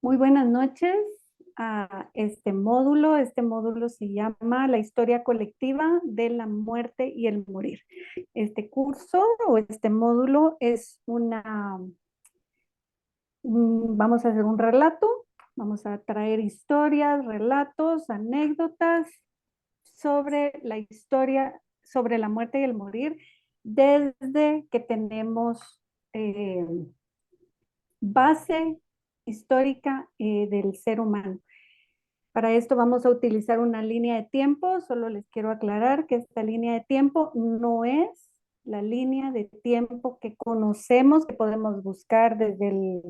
Muy buenas noches a este módulo. Este módulo se llama La historia colectiva de la muerte y el morir. Este curso o este módulo es vamos a hacer un relato, vamos a traer historias, relatos, anécdotas sobre la historia, sobre la muerte y el morir, desde que tenemos eh, base histórica del ser humano. Para esto vamos a utilizar una línea de tiempo. Solo les quiero aclarar que esta línea de tiempo no es la línea de tiempo que conocemos, que podemos buscar desde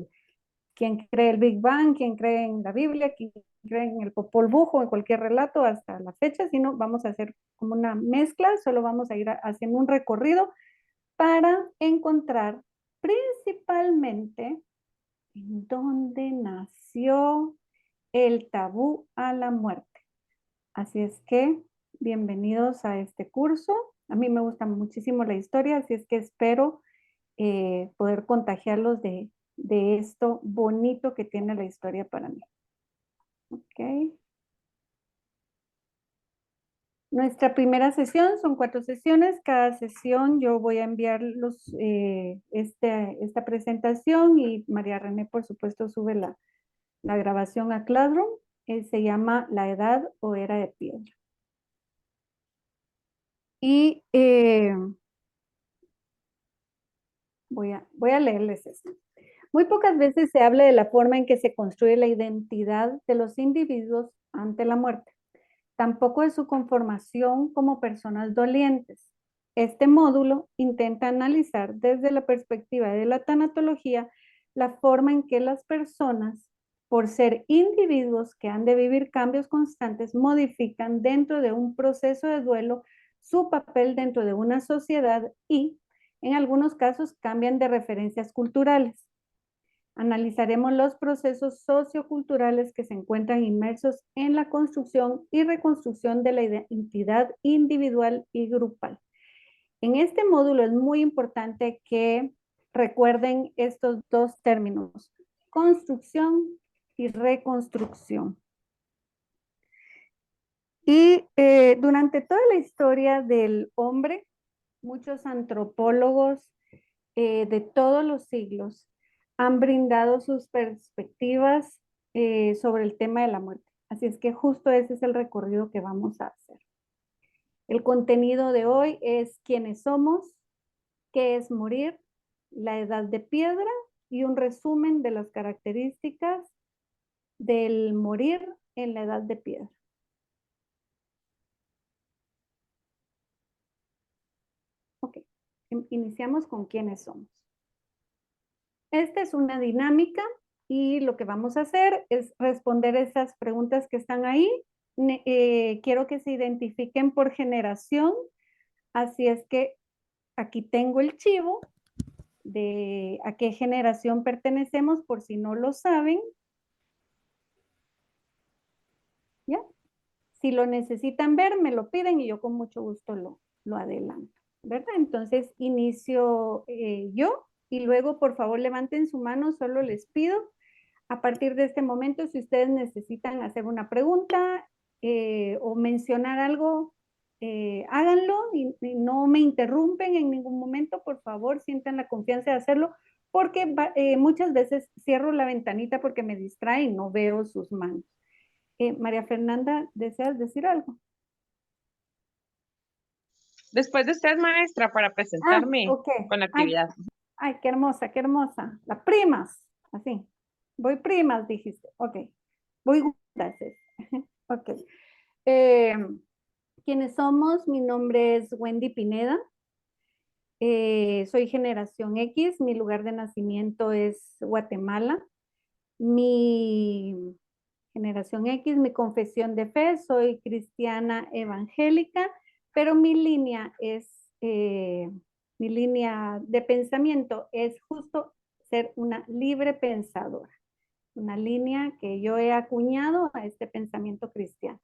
quien cree el Big Bang, quien cree en la Biblia, quien cree en el Popol Vuh, en cualquier relato hasta la fecha, sino vamos a hacer como una mezcla. Solo vamos a ir haciendo un recorrido para encontrar principalmente en dónde nació el tabú a la muerte. Así es que bienvenidos a este curso. A mí me gusta muchísimo la historia, así es que espero poder contagiarlos de esto bonito que tiene la historia para mí. Ok. Nuestra primera sesión son 4 sesiones. Cada sesión yo voy a enviar esta presentación y María René, por supuesto, sube la grabación a Classroom. Se llama La Edad o Era de Piedra. Y voy a leerles esto. Muy pocas veces se habla de la forma en que se construye la identidad de los individuos ante la muerte, tampoco de su conformación como personas dolientes. Este módulo intenta analizar desde la perspectiva de la tanatología la forma en que las personas, por ser individuos que han de vivir cambios constantes, modifican dentro de un proceso de duelo su papel dentro de una sociedad y, en algunos casos, cambian de referencias culturales. Analizaremos los procesos socioculturales que se encuentran inmersos en la construcción y reconstrucción de la identidad individual y grupal. En este módulo es muy importante que recuerden estos dos términos, construcción y reconstrucción. Y durante toda la historia del hombre, muchos antropólogos de todos los siglos han brindado sus perspectivas sobre el tema de la muerte. Así es que justo ese es el recorrido que vamos a hacer. El contenido de hoy es quiénes somos, qué es morir, la edad de piedra y un resumen de las características del morir en la edad de piedra. Ok, iniciamos con quiénes somos. Esta es una dinámica y lo que vamos a hacer es responder esas preguntas que están ahí. Quiero que se identifiquen por generación, así es que aquí tengo el chivo de a qué generación pertenecemos por si no lo saben. ¿Ya? Si lo necesitan ver, me lo piden y yo con mucho gusto lo adelanto, ¿verdad? Entonces inicio yo y luego por favor levanten su mano, solo les pido. A partir de este momento, si ustedes necesitan hacer una pregunta o mencionar algo, háganlo y no me interrumpen en ningún momento, por favor, sientan la confianza de hacerlo, porque muchas veces cierro la ventanita porque me distrae y no veo sus manos. María Fernanda, ¿deseas decir algo? Después de usted, maestra, para Ah, presentarme ok. con la Ay, actividad. ay, qué hermosa, qué hermosa. Las primas, así. Voy primas, dijiste. Ok. Voy juntas. Ok. Eh, ¿Quiénes somos? Mi nombre es Wendy Pineda. Soy generación X. Mi lugar de nacimiento es Guatemala. Mi generación X, mi confesión de fe, soy cristiana evangélica, pero mi línea de pensamiento es justo ser una libre pensadora, una línea que yo he acuñado a este pensamiento cristiano.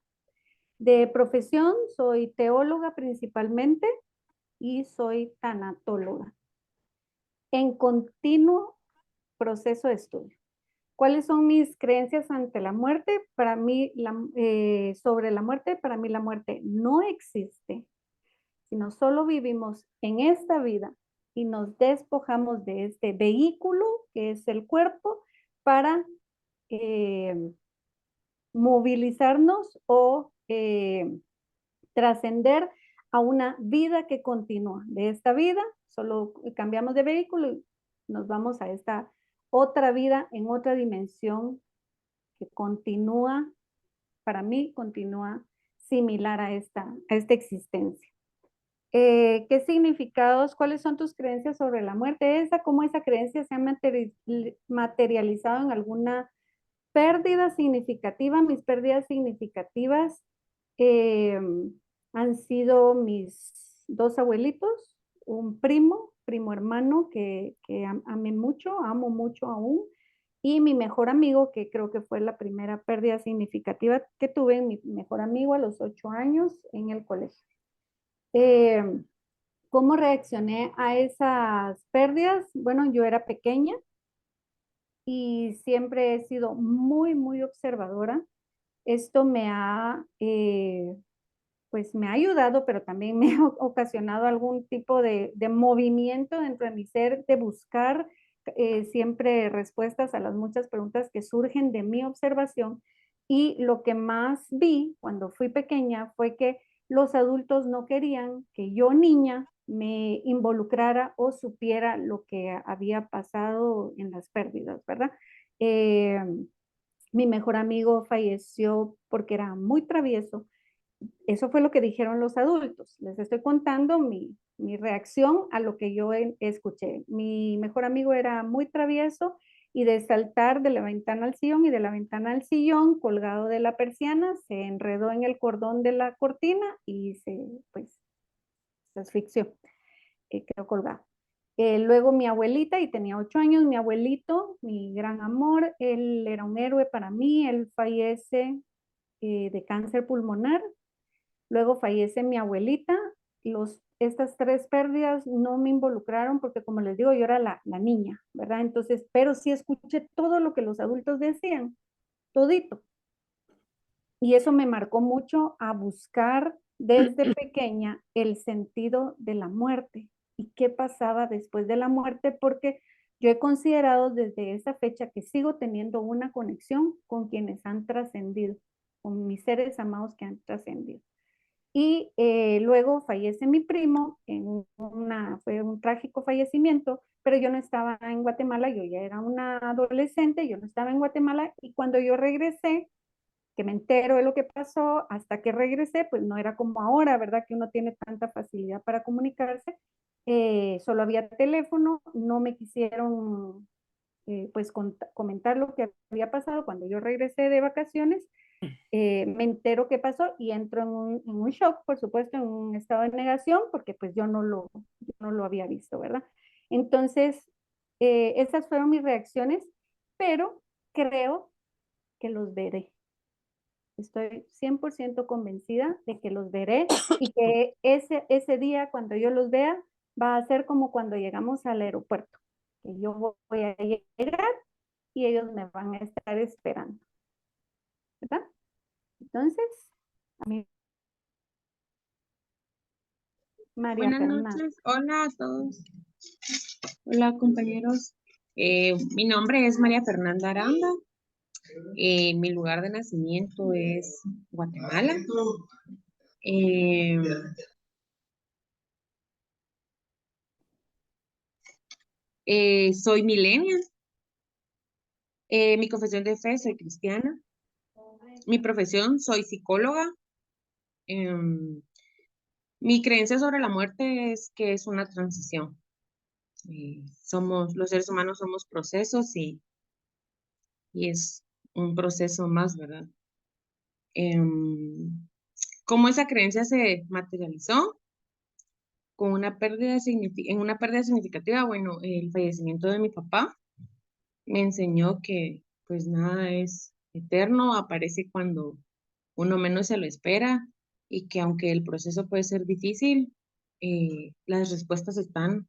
De profesión soy teóloga principalmente y soy tanatóloga en continuo proceso de estudio. ¿Cuáles son mis creencias ante la muerte? Para mí, sobre la muerte, para mí la muerte no existe, sino solo vivimos en esta vida y nos despojamos de este vehículo que es el cuerpo para eh, movilizarnos o trascender a una vida que continúa. De esta vida solo cambiamos de vehículo y nos vamos a esta otra vida en otra dimensión que continúa, para mí continúa similar a esta existencia. ¿Qué significados, cuáles son tus creencias sobre la muerte? ¿Cómo esa creencia se ha materializado en alguna pérdida significativa? Mis pérdidas significativas eh, han sido mis dos abuelitos, un primo hermano que amé mucho, amo mucho aún, y mi mejor amigo, que creo que fue la primera pérdida significativa que tuve, mi mejor amigo a los 8 años en el colegio. Eh, ¿Cómo reaccioné a esas pérdidas? Bueno, yo era pequeña y siempre he sido muy, muy observadora. Esto pues me ha ayudado, pero también me ha ocasionado algún tipo de movimiento dentro de mi ser, de buscar siempre respuestas a las muchas preguntas que surgen de mi observación. Y lo que más vi cuando fui pequeña fue que los adultos no querían que yo, niña, me involucrara o supiera lo que había pasado en las pérdidas, ¿verdad? Eh, Mi mejor amigo falleció porque era muy travieso. Eso fue lo que dijeron los adultos. Les estoy contando mi reacción a lo que yo escuché. Mi mejor amigo era muy travieso y de saltar de la ventana al sillón y de la ventana al sillón, colgado de la persiana, se enredó en el cordón de la cortina y pues, se asfixió, quedó colgado. Luego mi abuelita, y tenía 8 años, mi abuelito, mi gran amor, él era un héroe para mí, él fallece de cáncer pulmonar. Luego fallece mi abuelita. Estas tres pérdidas no me involucraron porque, como les digo, yo era la niña, ¿verdad? Entonces, pero sí escuché todo lo que los adultos decían, todito. Y eso me marcó mucho a buscar desde pequeña el sentido de la muerte y qué pasaba después de la muerte, porque yo he considerado desde esa fecha que sigo teniendo una conexión con quienes han trascendido, con mis seres amados que han trascendido. Y luego fallece mi primo, fue un trágico fallecimiento, pero yo no estaba en Guatemala, yo ya era una adolescente, yo no estaba en Guatemala y cuando yo regresé, que me entero de lo que pasó, hasta que regresé, pues no era como ahora, ¿verdad? Que uno tiene tanta facilidad para comunicarse. Solo había teléfono, no me quisieron pues comentar lo que había pasado cuando yo regresé de vacaciones. Me entero qué pasó y entro en un shock, por supuesto, en un estado de negación, porque pues yo no lo había visto, ¿verdad? Entonces, esas fueron mis reacciones, pero creo que los veré. Estoy 100% convencida de que los veré y que ese día, cuando yo los vea, va a ser como cuando llegamos al aeropuerto, que yo voy a llegar y ellos me van a estar esperando, ¿verdad? Entonces, a mí, María Buenas Fernanda. noches, hola a todos. Hola compañeros. Mi nombre es María Fernanda Aranda. Mi lugar de nacimiento es Guatemala. Eh, Soy millennial. Mi confesión de fe, soy cristiana. Mi profesión, soy psicóloga. Em, Mi creencia sobre la muerte es que es una transición. Los seres humanos somos procesos y es un proceso más, ¿verdad? Em, ¿Cómo esa creencia se materializó? Con una pérdida en una pérdida significativa. Bueno, el fallecimiento de mi papá me enseñó que pues nada es eterno, aparece cuando uno menos se lo espera y que aunque el proceso puede ser difícil, las respuestas están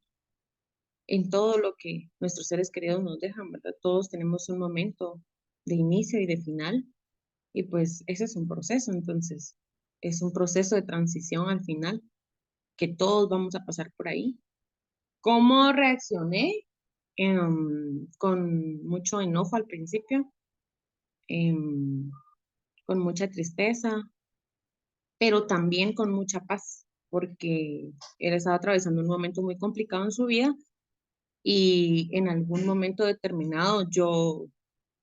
en todo lo que nuestros seres queridos nos dejan, ¿verdad? Todos tenemos un momento de inicio y de final, y pues ese es un proceso, entonces es un proceso de transición al final, que todos vamos a pasar por ahí. ¿Cómo reaccioné? Con mucho enojo al principio, em, con mucha tristeza, pero también con mucha paz, porque él estaba atravesando un momento muy complicado en su vida y en algún momento determinado yo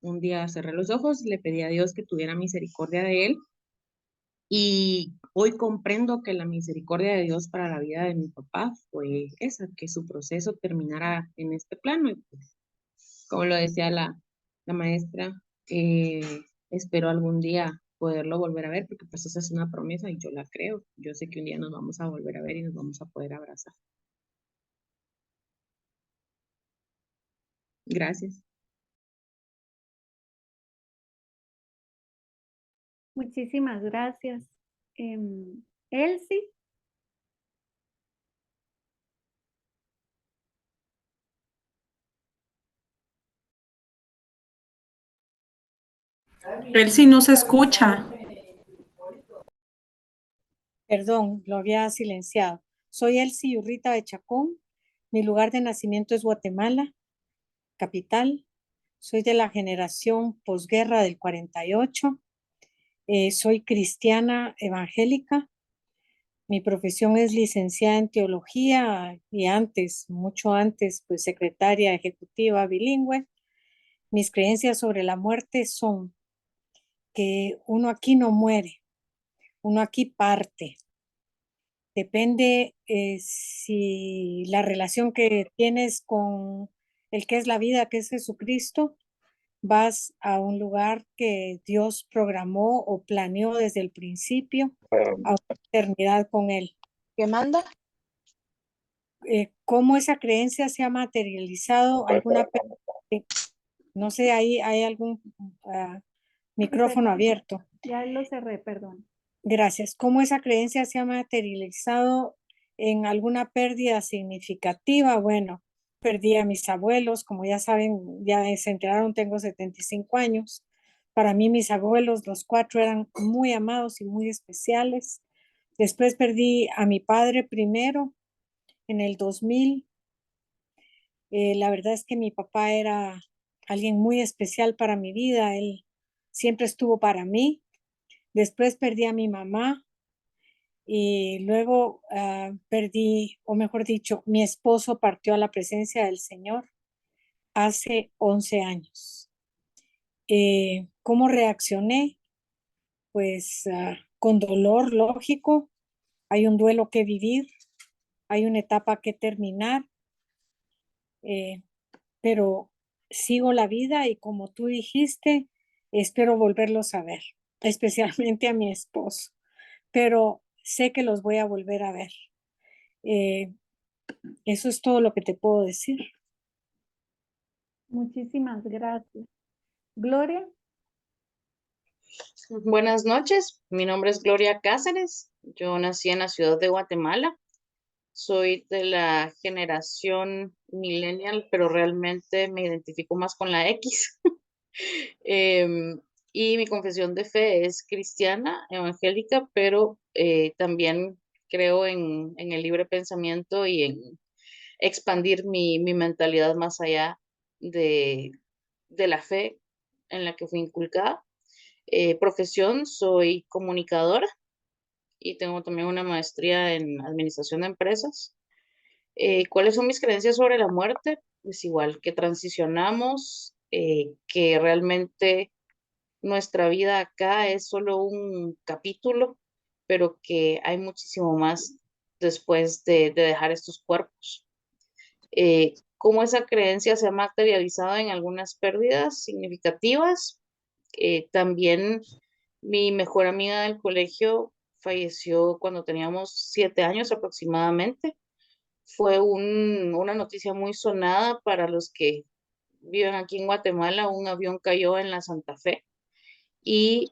un día cerré los ojos, le pedí a Dios que tuviera misericordia de él y hoy comprendo que la misericordia de Dios para la vida de mi papá fue esa, que su proceso terminara en este plano. Y pues, como lo decía la maestra, eh, espero algún día poderlo volver a ver, porque pues esa es una promesa y yo la creo. Yo sé que un día nos vamos a volver a ver y nos vamos a poder abrazar. Gracias. Muchísimas gracias. Elsie, Él sí no se escucha. Perdón, lo había silenciado. Soy Elsie Urrita de Chacón. Mi lugar de nacimiento es Guatemala, capital. Soy de la generación posguerra del 48. Soy cristiana evangélica. Mi profesión es licenciada en teología y antes, mucho antes, pues secretaria ejecutiva bilingüe. Mis creencias sobre la muerte son que uno aquí no muere, uno aquí parte. Depende si la relación que tienes con el que es la vida, que es Jesucristo, vas a un lugar que Dios programó o planeó desde el principio a una eternidad con Él. ¿Qué manda? ¿Cómo esa creencia se ha materializado? No sé, ahí hay algún micrófono abierto. ya lo cerré, perdón. Gracias. ¿Cómo esa creencia se ha materializado en alguna pérdida significativa? Bueno, perdí a mis abuelos, como ya saben, ya se enteraron, tengo 75 años. Para mí mis abuelos, los cuatro, eran muy amados y muy especiales. Después perdí a mi padre primero en el 2000. La verdad es que mi papá era alguien muy especial para mi vida. Él siempre estuvo para mí. Después perdí a mi mamá y luego perdí, o mejor dicho, mi esposo partió a la presencia del Señor hace 11 años. ¿Cómo reaccioné? Pues con dolor, lógico. Hay un duelo que vivir, hay una etapa que terminar, eh, pero sigo la vida y como tú dijiste, espero volverlos a ver, especialmente a mi esposo, pero sé que los voy a volver a ver. Eh, Eso es todo lo que te puedo decir. Muchísimas gracias. Gloria, Buenas noches, mi nombre es Gloria Cáceres. Yo nací en la ciudad de Guatemala. Soy de la generación millennial, pero realmente me identifico más con la X. Em, y mi confesión de fe es cristiana, evangélica, pero también creo en el libre pensamiento y en expandir mi mentalidad más allá de, de la fe en la que fui inculcada. Profesión, soy comunicadora y tengo también una maestría en administración de empresas. ¿Cuáles son mis creencias sobre la muerte? Es igual que transicionamos, que realmente nuestra vida acá es solo un capítulo, pero que hay muchísimo más después de dejar estos cuerpos. Cómo esa creencia se ha materializado en algunas pérdidas significativas. También mi mejor amiga del colegio falleció cuando teníamos 7 años aproximadamente. Fue una noticia muy sonada para los que viven aquí en Guatemala. Un avión cayó en la Santa Fe y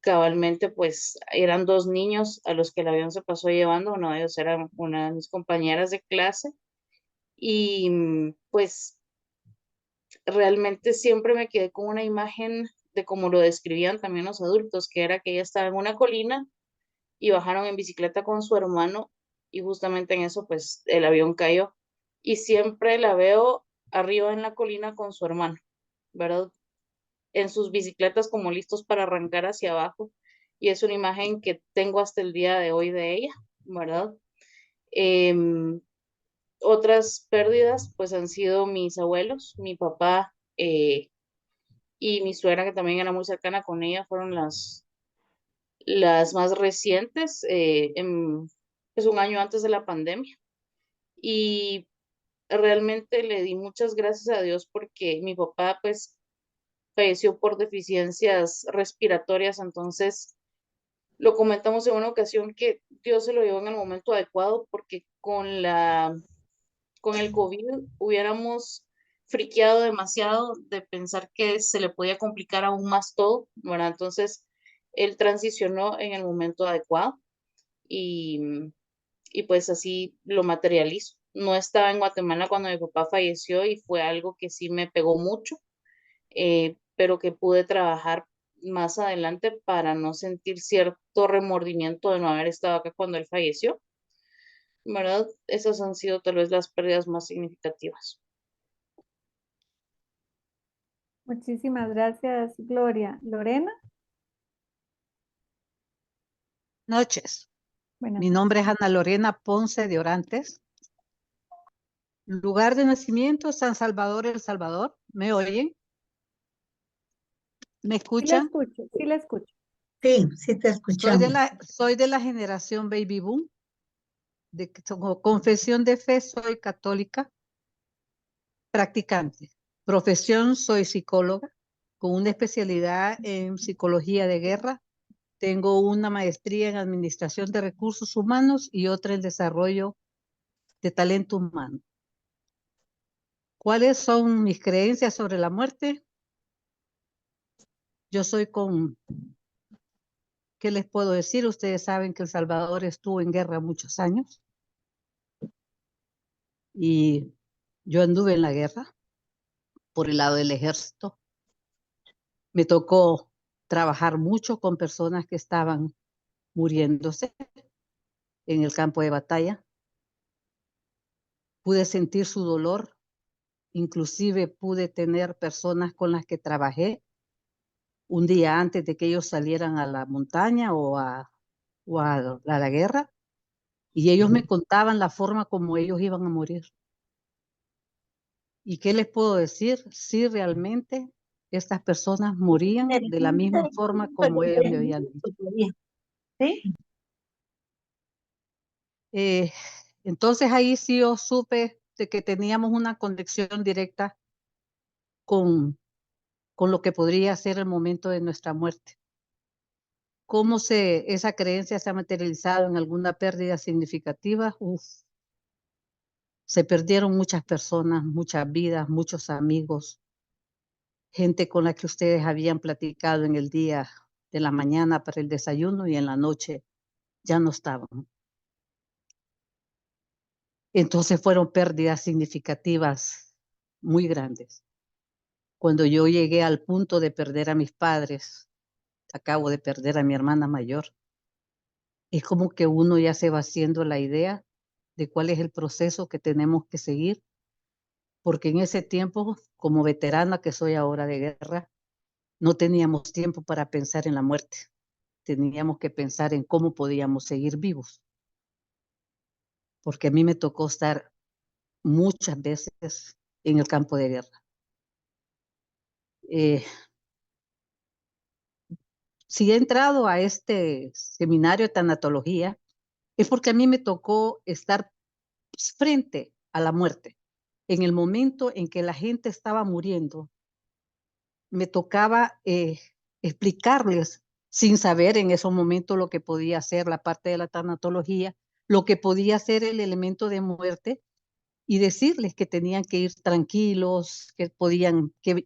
cabalmente pues eran dos niños a los que el avión se pasó llevando. Uno de ellos era una de mis compañeras de clase Y pues realmente siempre me quedé con una imagen de cómo lo describían también los adultos, que era que ella estaba en una colina y bajaron en bicicleta con su hermano y justamente en eso pues el avión cayó. Y siempre la veo arriba en la colina con su hermano, ¿verdad? En sus bicicletas como listos para arrancar hacia abajo. Y es una imagen que tengo hasta el día de hoy de ella, ¿verdad? Em, Otras pérdidas pues han sido mis abuelos, mi papá y mi suegra, que también era muy cercana con ella, fueron las más recientes, pues un año antes de la pandemia. Y realmente le di muchas gracias a Dios porque mi papá pues falleció por deficiencias respiratorias, entonces lo comentamos en una ocasión que Dios se lo llevó en el momento adecuado porque con el COVID hubiéramos friqueado demasiado de pensar que se le podía complicar aún más todo, ¿verdad? Entonces, él transicionó en el momento adecuado y, y pues así lo materializo. No estaba en Guatemala cuando mi papá falleció y fue algo que sí me pegó mucho, pero que pude trabajar más adelante para no sentir cierto remordimiento de no haber estado acá cuando él falleció, ¿verdad? Esas han sido tal vez las pérdidas más significativas. Muchísimas gracias, Gloria. Lorena, Noches. buenas Mi noches. nombre es Ana Lorena Ponce de Orantes. Lugar de nacimiento, San Salvador, El Salvador. ¿Me oyen? ¿Me Sí la escuchan? escucho, sí la escucho. Sí, sí te escuchamos. Soy de la generación Baby Boom. Como confesión de fe, soy católica, practicante. Profesión, soy psicóloga, con una especialidad en psicología de guerra. Tengo una maestría en administración de recursos humanos y otra en desarrollo de talento humano. ¿Cuáles son mis creencias sobre la muerte? Yo soy ¿qué les puedo decir? Ustedes saben que El Salvador estuvo en guerra muchos años y yo anduve en la guerra por el lado del ejército. Me tocó trabajar mucho con personas que estaban muriéndose en el campo de batalla. Pude sentir su dolor, inclusive pude tener personas con las que trabajé un día antes de que ellos salieran a la montaña o a la guerra, y ellos me contaban la forma como ellos iban a morir. ¿Y qué les puedo decir? Sí, realmente estas personas morían de la misma forma como ellos me habían dicho. ¿Sí? Entonces ahí sí yo supe de que teníamos una conexión directa con lo que podría ser el momento de nuestra muerte. ¿Cómo esa creencia se ha materializado en alguna pérdida significativa? Se perdieron muchas personas, muchas vidas, muchos amigos, gente con la que ustedes habían platicado en el día de la mañana para el desayuno y en la noche ya no estaban. Entonces fueron pérdidas significativas muy grandes. Cuando yo llegué al punto de perder a mis padres, acabo de perder a mi hermana mayor, es como que uno ya se va haciendo la idea de cuál es el proceso que tenemos que seguir, porque en ese tiempo, como veterana que soy ahora de guerra, no teníamos tiempo para pensar en la muerte. Teníamos que pensar en cómo podíamos seguir vivos, porque a mí me tocó estar muchas veces en el campo de guerra. Si he entrado a este seminario de tanatología, es porque a mí me tocó estar frente a la muerte. En el momento en que la gente estaba muriendo, me tocaba explicarles, sin saber en esos momentos lo que podía ser la parte de la tanatología, lo que podía ser el elemento de muerte, y decirles que tenían que ir tranquilos, que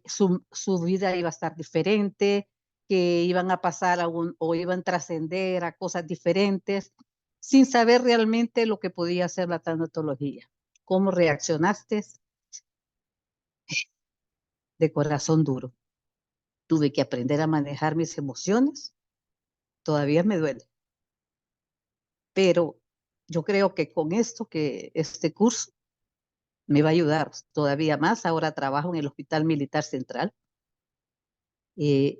su vida iba a estar diferente, que iban a pasar o iban a trascender a cosas diferentes, sin saber realmente lo que podía ser la tanatología. cómo reaccionaste de corazón duro. Tuve que aprender a manejar mis emociones. Todavía me duele. Pero yo creo que con este curso me va a ayudar todavía más. Ahora trabajo en el Hospital Militar Central.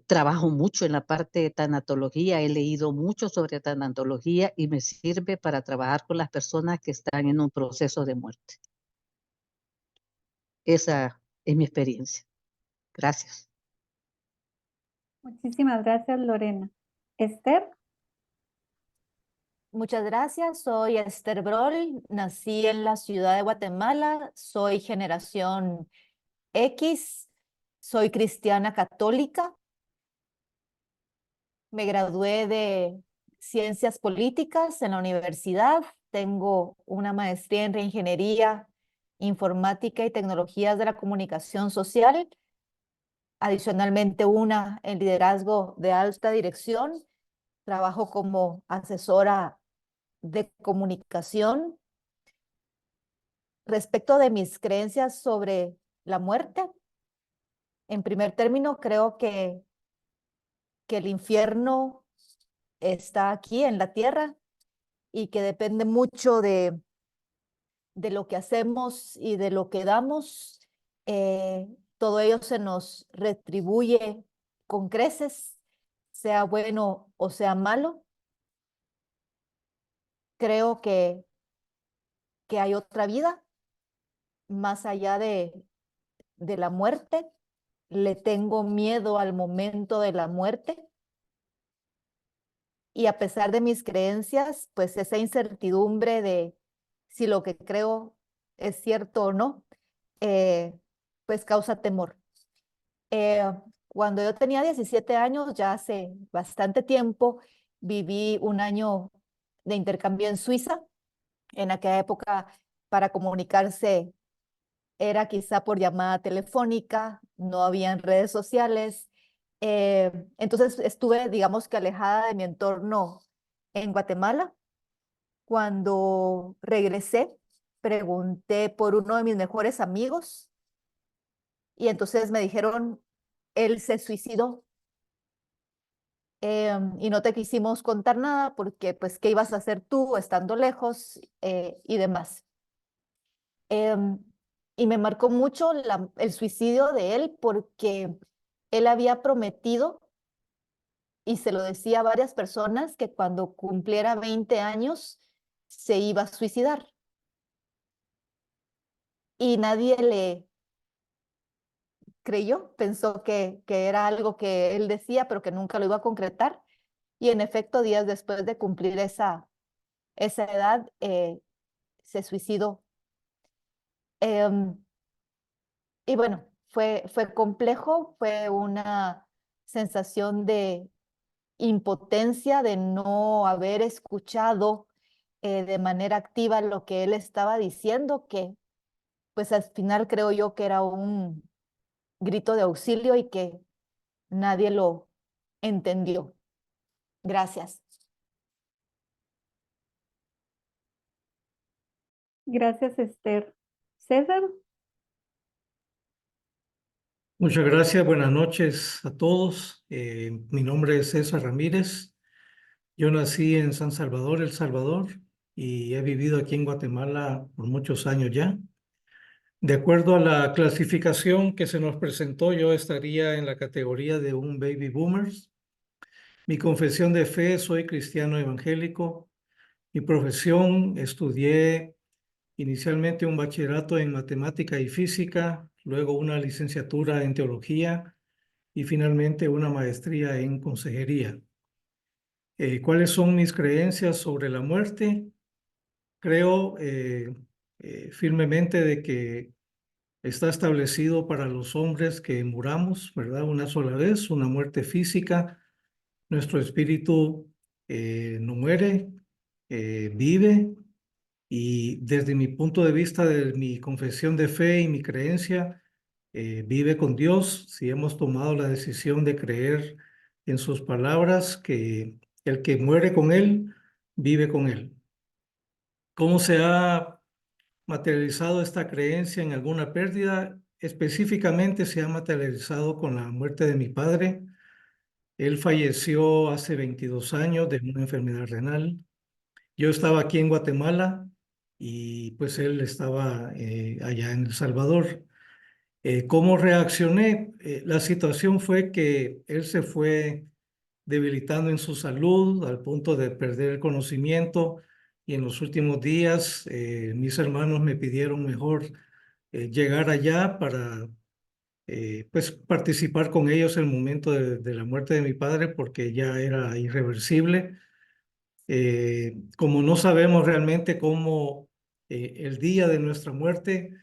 Trabajo mucho en la parte de tanatología. He leído mucho sobre tanatología y me sirve para trabajar con las personas que están en un proceso de muerte. Esa es mi experiencia. Gracias. Muchísimas gracias, Lorena. Esther. Muchas gracias, soy Esther Brol, nací en la ciudad de Guatemala, soy generación X, soy cristiana católica, me gradué de Ciencias Políticas en la universidad, tengo una maestría en Reingeniería Informática y Tecnologías de la Comunicación Social, adicionalmente una en Liderazgo de Alta Dirección, trabajo como asesora de comunicación. Respecto de mis creencias sobre la muerte, en primer término, creo que el infierno está aquí en la tierra y que depende mucho de lo que hacemos y de lo que damos. Todo ello se nos retribuye con creces, sea bueno o sea malo. Creo que hay otra vida más allá de la muerte. Le tengo miedo al momento de la muerte. Y a pesar de mis creencias, pues esa incertidumbre de si lo que creo es cierto o no, pues causa temor. Cuando yo tenía 17 años, ya hace bastante tiempo, viví un año de intercambio en Suiza. En aquella época, para comunicarse era quizá por llamada telefónica, no habían redes sociales. Entonces estuve, digamos que alejada de mi entorno en Guatemala. Cuando regresé, pregunté por uno de mis mejores amigos y entonces me dijeron, él se suicidó. Y no te quisimos contar nada porque, pues, ¿qué ibas a hacer tú estando lejos y demás? Y me marcó mucho el suicidio de él porque él había prometido, y se lo decía a varias personas, que cuando cumpliera 20 años se iba a suicidar. Y nadie le creyó, pensó que era algo que él decía, pero que nunca lo iba a concretar. Y en efecto, días después de cumplir esa edad, se suicidó. Y bueno, fue complejo, fue una sensación de impotencia, de no haber escuchado de manera activa lo que él estaba diciendo, que pues al final creo yo que era un grito de auxilio y que nadie lo entendió. Gracias. Gracias, Esther. César. Muchas gracias, buenas noches a todos. Mi nombre es César Ramírez. Yo nací en San Salvador, El Salvador, y he vivido aquí en Guatemala por muchos años ya. De acuerdo a la clasificación que se nos presentó, yo estaría en la categoría de un baby boomers. Mi confesión de fe, soy cristiano evangélico. Mi profesión, estudié inicialmente un bachillerato en matemática y física, luego una licenciatura en teología y finalmente una maestría en consejería. ¿Cuáles son mis creencias sobre la muerte? Creo firmemente de que está establecido para los hombres que muramos, ¿verdad? Una sola vez, una muerte física. Nuestro espíritu no muere, vive. Y desde mi punto de vista, de mi confesión de fe y mi creencia, vive con Dios. Si hemos tomado la decisión de creer en sus palabras, que el que muere con Él, vive con Él. ¿Cómo se ha materializado esta creencia en alguna pérdida. Específicamente se ha materializado con la muerte de mi padre. Él falleció hace 22 años de una enfermedad renal. Yo estaba aquí en Guatemala y pues él estaba allá en El Salvador. ¿Cómo reaccioné? La situación fue que él se fue debilitando en su salud al punto de perder el conocimiento y en los últimos días mis hermanos me pidieron mejor llegar allá para pues participar con ellos en el momento de la muerte de mi padre porque ya era irreversible. Como no sabemos realmente cómo el día de nuestra muerte,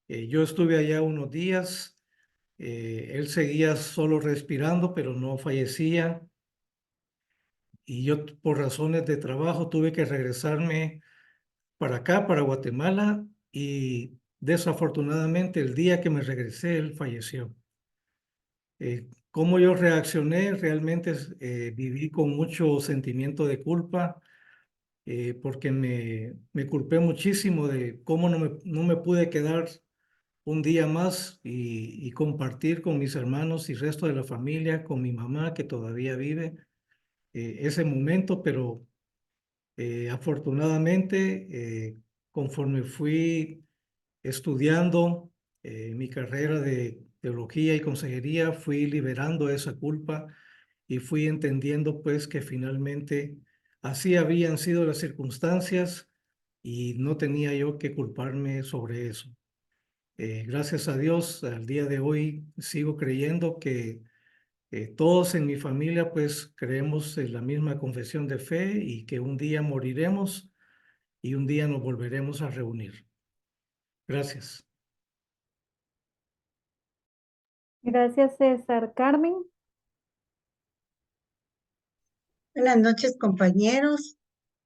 yo estuve allá unos días, él seguía solo respirando, pero no fallecía. Y yo por razones de trabajo tuve que regresarme para acá, para Guatemala, y desafortunadamente el día que me regresé, él falleció. ¿Cómo yo reaccioné? Realmente viví con mucho sentimiento de culpa porque me culpé muchísimo de cómo no me pude quedar un día más y compartir con mis hermanos y resto de la familia, con mi mamá que todavía vive ese momento, pero afortunadamente conforme fui estudiando mi carrera de teología y consejería, fui liberando esa culpa y fui entendiendo pues que finalmente así habían sido las circunstancias y no tenía yo que culparme sobre eso. Gracias a Dios, al día de hoy sigo creyendo que todos en mi familia pues creemos en la misma confesión de fe y que un día moriremos y un día nos volveremos a reunir. Gracias. Gracias, César. Carmen. Buenas noches, compañeros.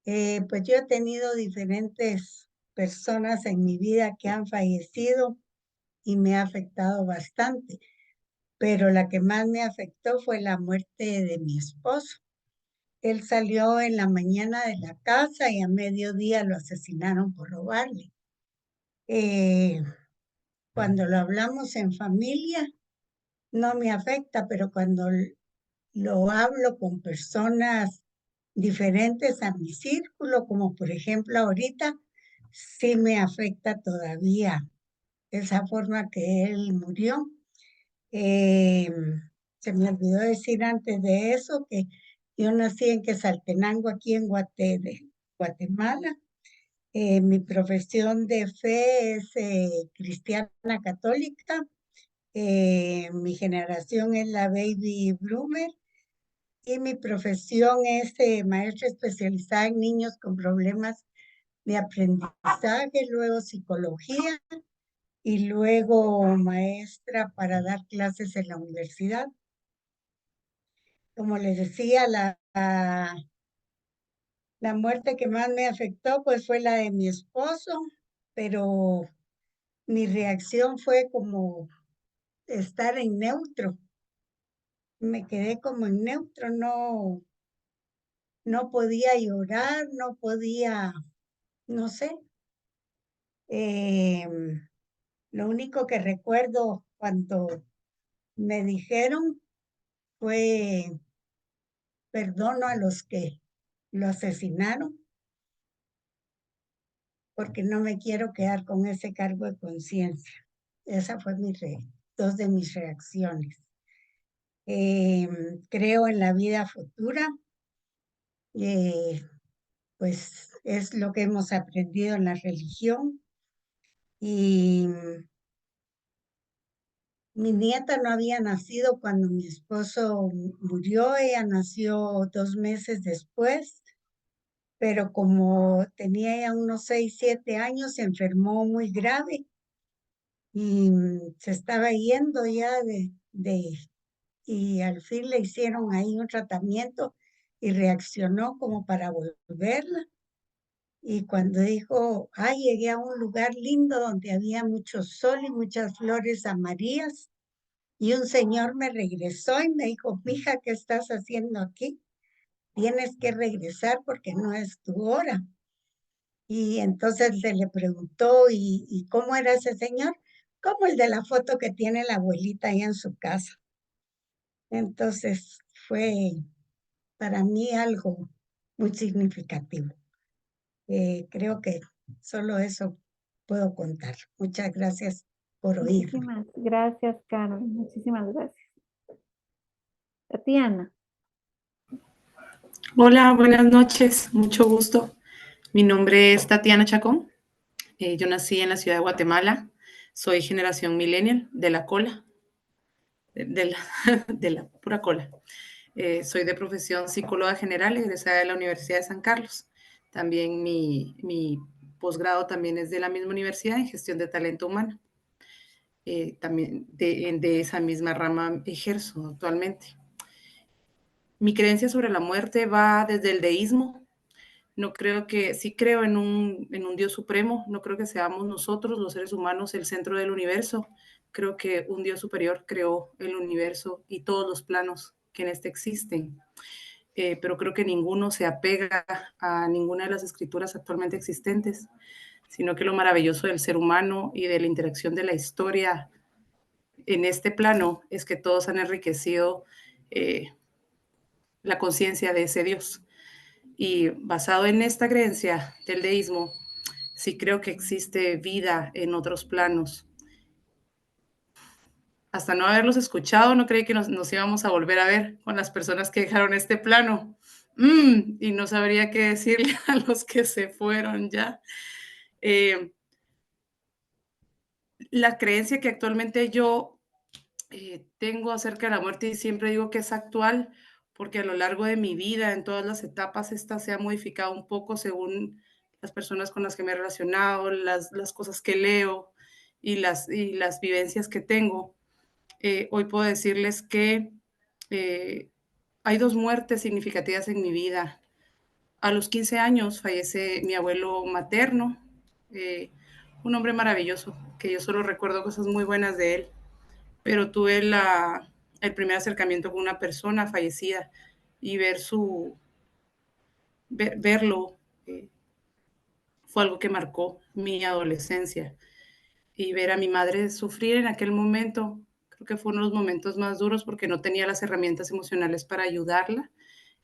Pues yo he tenido diferentes personas en mi vida que han fallecido y me ha afectado bastante, pero la que más me afectó fue la muerte de mi esposo. Él salió en la mañana de la casa y a mediodía lo asesinaron por robarle. Cuando lo hablamos en familia, no me afecta, pero cuando lo hablo con personas diferentes a mi círculo, como por ejemplo ahorita, sí me afecta todavía esa forma que él murió. Se me olvidó decir antes de eso que yo nací en Quetzaltenango, aquí en Guatemala. Mi profesión de fe es cristiana católica. Mi generación es la baby bloomer y mi profesión es maestra especializada en niños con problemas de aprendizaje, luego psicología y luego maestra para dar clases en la universidad. Como les decía, la muerte que más me afectó pues fue la de mi esposo, pero mi reacción fue como estar en neutro. Me quedé como en neutro, no podía llorar, no podía, no sé. Lo único que recuerdo cuando me dijeron fue perdono a los que lo asesinaron porque no me quiero quedar con ese cargo de conciencia. Esa fue dos de mis reacciones. Creo en la vida futura. Pues es lo que hemos aprendido en la religión. Y mi nieta no había nacido cuando mi esposo murió, ella nació 2 meses después, pero como tenía ya unos 6, 7 años, se enfermó muy grave y se estaba yendo ya y al fin le hicieron ahí un tratamiento y reaccionó como para volverla. Y cuando dijo, llegué a un lugar lindo donde había mucho sol y muchas flores amarillas, y un señor me regresó y me dijo, mija, ¿qué estás haciendo aquí? Tienes que regresar porque no es tu hora. Y entonces se le preguntó, ¿y cómo era ese señor? Como el de la foto que tiene la abuelita ahí en su casa. Entonces fue para mí algo muy significativo. Creo que solo eso puedo contar. Muchas gracias por oírme. Muchísimas gracias, Carol. Muchísimas gracias. Tatiana. Hola, buenas noches, mucho gusto. Mi nombre es Tatiana Chacón. Yo nací en la ciudad de Guatemala. Soy generación millennial de la cola, de la, de la pura cola. Soy de profesión psicóloga general, egresada de la Universidad de San Carlos. También mi posgrado también es de la misma universidad en gestión de talento humano. También de esa misma rama ejerzo actualmente. Mi creencia sobre la muerte va desde el deísmo. No creo que, sí creo en un Dios supremo, no creo que seamos nosotros, los seres humanos, el centro del universo. Creo que un Dios superior creó el universo y todos los planos que en este existen. Pero creo que ninguno se apega a ninguna de las escrituras actualmente existentes, sino que lo maravilloso del ser humano y de la interacción de la historia en este plano es que todos han enriquecido la conciencia de ese Dios. Y basado en esta creencia del deísmo, sí creo que existe vida en otros planos. Hasta no haberlos escuchado, no creí que nos íbamos a volver a ver con las personas que dejaron este plano. Y no sabría qué decirle a los que se fueron ya. La creencia que actualmente yo tengo acerca de la muerte, y siempre digo que es actual, porque a lo largo de mi vida, en todas las etapas, esta se ha modificado un poco según las personas con las que me he relacionado, las cosas que leo y las vivencias que tengo. Hoy puedo decirles que hay dos muertes significativas en mi vida. A los 15 años fallece mi abuelo materno, eh, un hombre maravilloso, que yo solo recuerdo cosas muy buenas de él, pero tuve el primer acercamiento con una persona fallecida y verlo fue algo que marcó mi adolescencia. Y ver a mi madre sufrir en aquel momento, creo que fue uno de los momentos más duros porque no tenía las herramientas emocionales para ayudarla.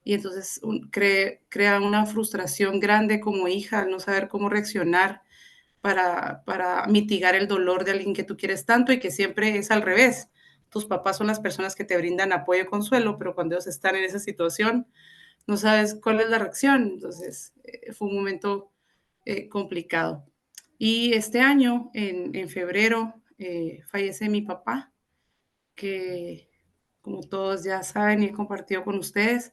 Y entonces crea una frustración grande como hija al no saber cómo reaccionar para mitigar el dolor de alguien que tú quieres tanto y que siempre es al revés. Tus papás son las personas que te brindan apoyo y consuelo, pero cuando ellos están en esa situación, no sabes cuál es la reacción. Entonces, fue un momento complicado. Y este año, en febrero, fallece mi papá, que como todos ya saben y he compartido con ustedes,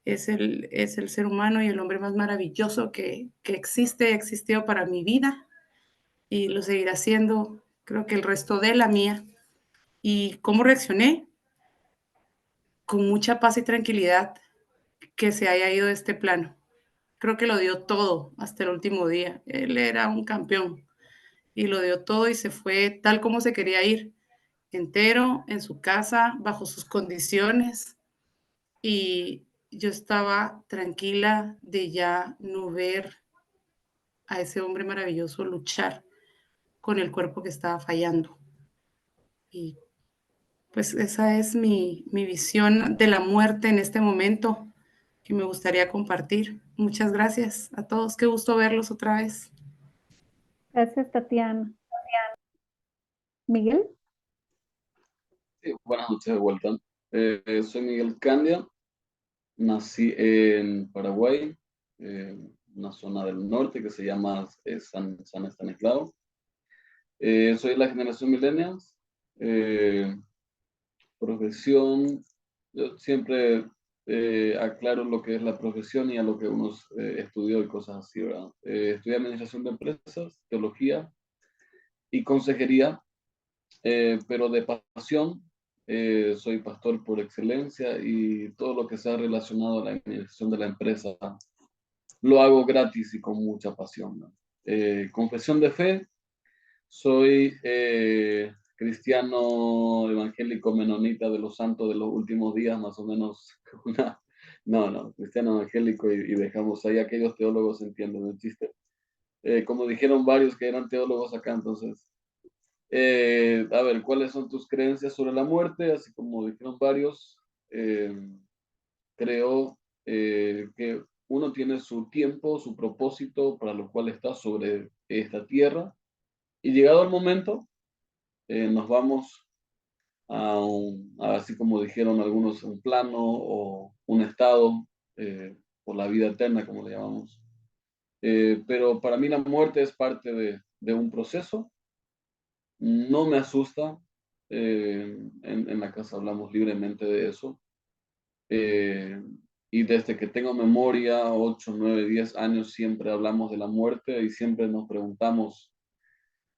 es el ser humano y el hombre más maravilloso que existe, existió para mi vida y lo seguirá siendo, creo que el resto de la mía. ¿Y cómo reaccioné? Con mucha paz y tranquilidad que se haya ido de este plano. Creo que lo dio todo hasta el último día. Él era un campeón y lo dio todo y se fue tal como se quería ir, entero, en su casa, bajo sus condiciones. Y yo estaba tranquila de ya no ver a ese hombre maravilloso luchar con el cuerpo que estaba fallando. Y pues esa es mi visión de la muerte en este momento que me gustaría compartir. Muchas gracias a todos. Qué gusto verlos otra vez. Gracias, Tatiana. Miguel. Sí, buenas noches de vuelta. Soy Miguel Candia, nací en Paraguay, una zona del norte que se llama San Estanislao. Soy de la generación millennials. Profesión, yo siempre aclaro lo que es la profesión y a lo que uno estudió y cosas así, ¿verdad? Estudié administración de empresas, teología y consejería, pero de pasión. Soy pastor por excelencia y todo lo que sea relacionado a la administración de la empresa lo hago gratis y con mucha pasión, ¿no? Confesión de fe, soy cristiano evangélico menonita de los santos de los últimos días, más o menos. No, cristiano evangélico y dejamos ahí, aquellos teólogos entienden el chiste. como dijeron varios que eran teólogos acá, entonces, a ver, ¿cuáles son tus creencias sobre la muerte? Así como dijeron varios, creo que uno tiene su tiempo, su propósito para lo cual está sobre esta tierra, y llegado el momento, nos vamos así como dijeron algunos, un plano o un estado, o la vida eterna, como le llamamos. Pero para mí la muerte es parte de un proceso. No me asusta. En la casa hablamos libremente de eso. Y desde que tengo memoria, 8, 9, 10 años, siempre hablamos de la muerte y siempre nos preguntamos,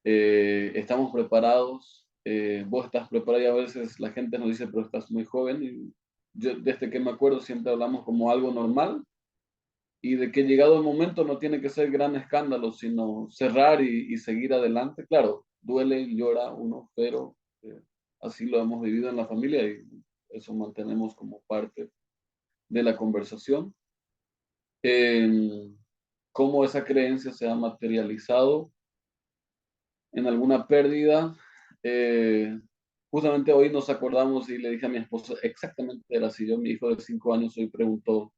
¿estamos preparados? ¿Vos estás preparado? Y a veces la gente nos dice, pero estás muy joven. Y yo, desde que me acuerdo, siempre hablamos como algo normal y de que llegado el momento no tiene que ser gran escándalo, sino cerrar y seguir adelante. Claro, duele y llora uno, pero así lo hemos vivido en la familia y eso mantenemos como parte de la conversación. Cómo esa creencia se ha materializado en alguna pérdida. Justamente hoy nos acordamos y le dije a mi esposa, exactamente era así. Yo, mi hijo de 5 años, hoy preguntó,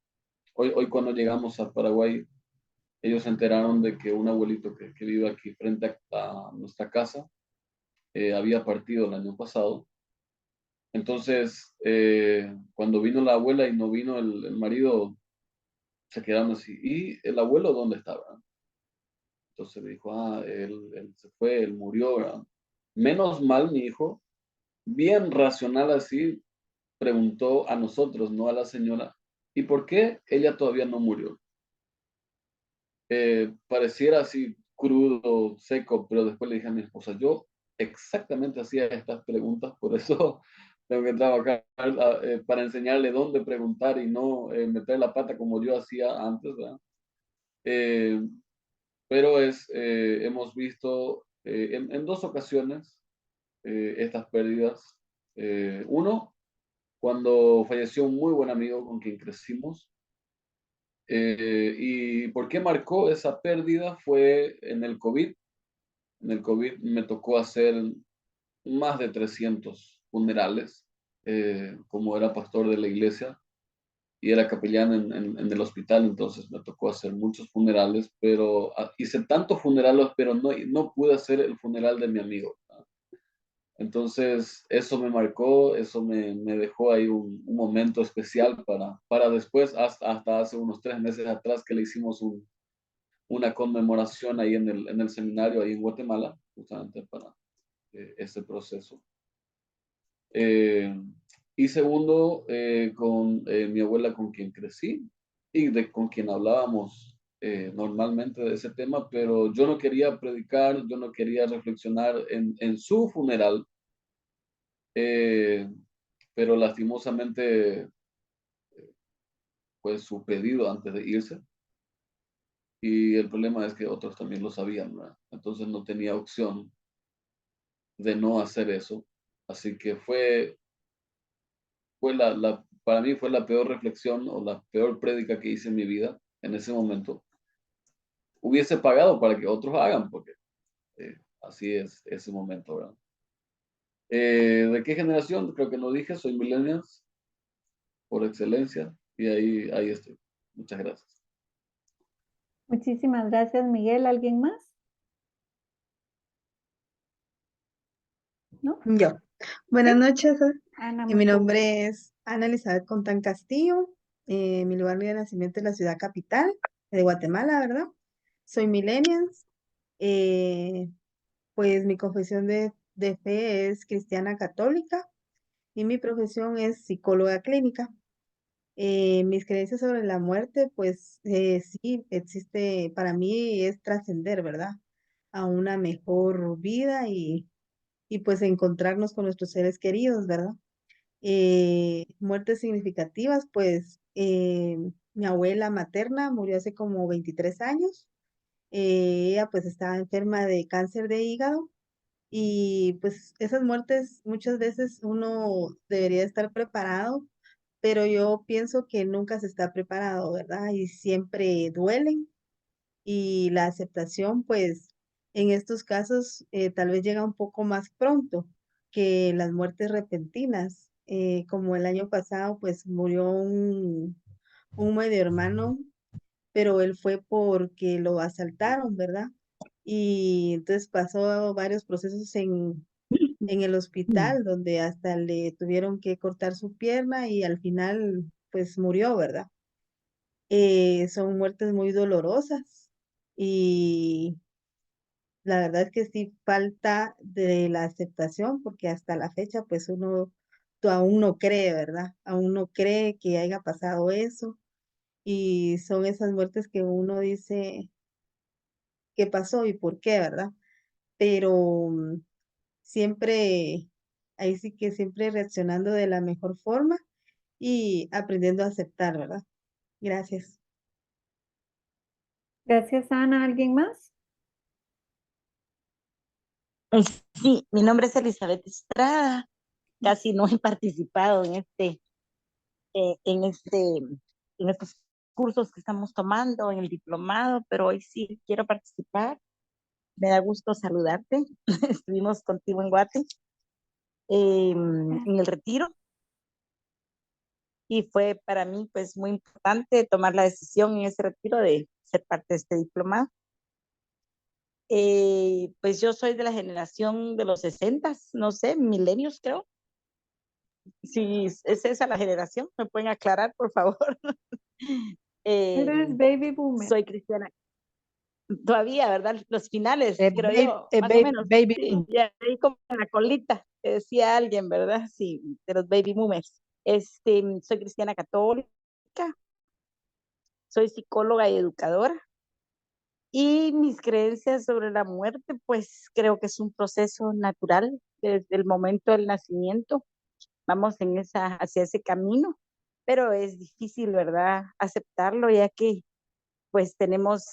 hoy cuando llegamos a Paraguay, ellos se enteraron de que un abuelito que vive aquí frente a nuestra casa había partido el año pasado. Entonces, cuando vino la abuela y no vino el marido, se quedaron así. ¿Y el abuelo dónde estaba? Entonces le dijo, él se fue, él murió, ¿verdad? Menos mal, mi hijo, bien racional así, preguntó a nosotros, no a la señora, ¿y por qué ella todavía no murió? Pareciera así crudo, seco, pero después le dije a mi esposa, yo exactamente hacía estas preguntas, por eso tengo que trabajar para enseñarle dónde preguntar y no meter la pata como yo hacía antes, ¿verdad? Eh, pero hemos visto en 2 ocasiones estas pérdidas. Uno, cuando falleció un muy buen amigo con quien crecimos. ¿Y por qué marcó esa pérdida? Fue en el COVID. En el COVID me tocó hacer más de 300 funerales, como era pastor de la iglesia y era capellán en el hospital, entonces me tocó hacer muchos funerales, pero hice tantos funerales, pero no pude hacer el funeral de mi amigo. Entonces, eso me marcó, eso me dejó ahí un momento especial para después, hasta hace unos 3 meses atrás, que le hicimos una conmemoración ahí en el seminario, ahí en Guatemala, justamente para ese proceso. Y segundo, con mi abuela con quien crecí y con quien hablábamos normalmente de ese tema, pero yo no quería predicar, yo no quería reflexionar en su funeral, pero lastimosamente fue su pedido antes de irse. Y el problema es que otros también lo sabían, ¿verdad? Entonces no tenía opción de no hacer eso. Así que para mí fue la peor reflexión o la peor prédica que hice en mi vida en ese momento. Hubiese pagado para que otros hagan, porque así es ese momento, ¿verdad? ¿De qué generación? Creo que no dije, soy millennials por excelencia y ahí estoy. Muchas gracias. Muchísimas gracias, Miguel. ¿Alguien más? ¿No? Yo. Buenas noches. Ana, Mi mucho gusto. nombre es Ana Elizabeth Contán Castillo. Mi lugar de nacimiento es la ciudad capital de Guatemala, ¿verdad? Soy millennials. Pues mi confesión de fe es cristiana católica y mi profesión es psicóloga clínica. Mis creencias sobre la muerte, pues sí, existe, para mí es trascender, ¿verdad? A una mejor vida y pues encontrarnos con nuestros seres queridos, ¿verdad? Muertes significativas, pues mi abuela materna murió hace como 23 años. Ella pues estaba enferma de cáncer de hígado y pues esas muertes muchas veces uno debería estar preparado, pero yo pienso que nunca se está preparado, ¿verdad? Y siempre duelen y la aceptación, pues, en estos casos tal vez llega un poco más pronto que las muertes repentinas. Como el año pasado, pues murió un medio hermano, pero él fue porque lo asaltaron, ¿verdad? Y entonces pasó varios procesos en el hospital donde hasta le tuvieron que cortar su pierna y al final pues murió, ¿verdad? Son muertes muy dolorosas y la verdad es que sí falta de la aceptación porque hasta la fecha pues uno aún no cree, ¿verdad? Aún no cree que haya pasado eso y son esas muertes que uno dice qué pasó y por qué, ¿verdad? Pero siempre, ahí sí que siempre reaccionando de la mejor forma y aprendiendo a aceptar, ¿verdad? Gracias. Gracias, Ana. ¿Alguien más? Sí, mi nombre es Elizabeth Estrada. Casi no he participado eh, en este, en estos cursos que estamos tomando, en el diplomado, pero hoy sí quiero participar. Me da gusto saludarte. Estuvimos contigo en Guate, en el retiro, y fue para mí pues muy importante tomar la decisión en ese retiro de ser parte de este diplomado. Pues yo soy de la generación de los 60, no sé, milenios creo. Si es esa la generación, ¿me pueden aclarar, por favor? Eh, Eres baby boomer. soy cristiana. Todavía, ¿verdad? Los finales, creo yo, más o menos. Baby Sí, boom. ya ahí como en la colita, que decía alguien, ¿verdad? Sí, de los baby boomers. Soy cristiana católica, soy psicóloga y educadora. Y mis creencias sobre la muerte, pues creo que es un proceso natural desde el momento del nacimiento. Vamos hacia ese camino, pero es difícil, ¿verdad? Aceptarlo, ya que pues tenemos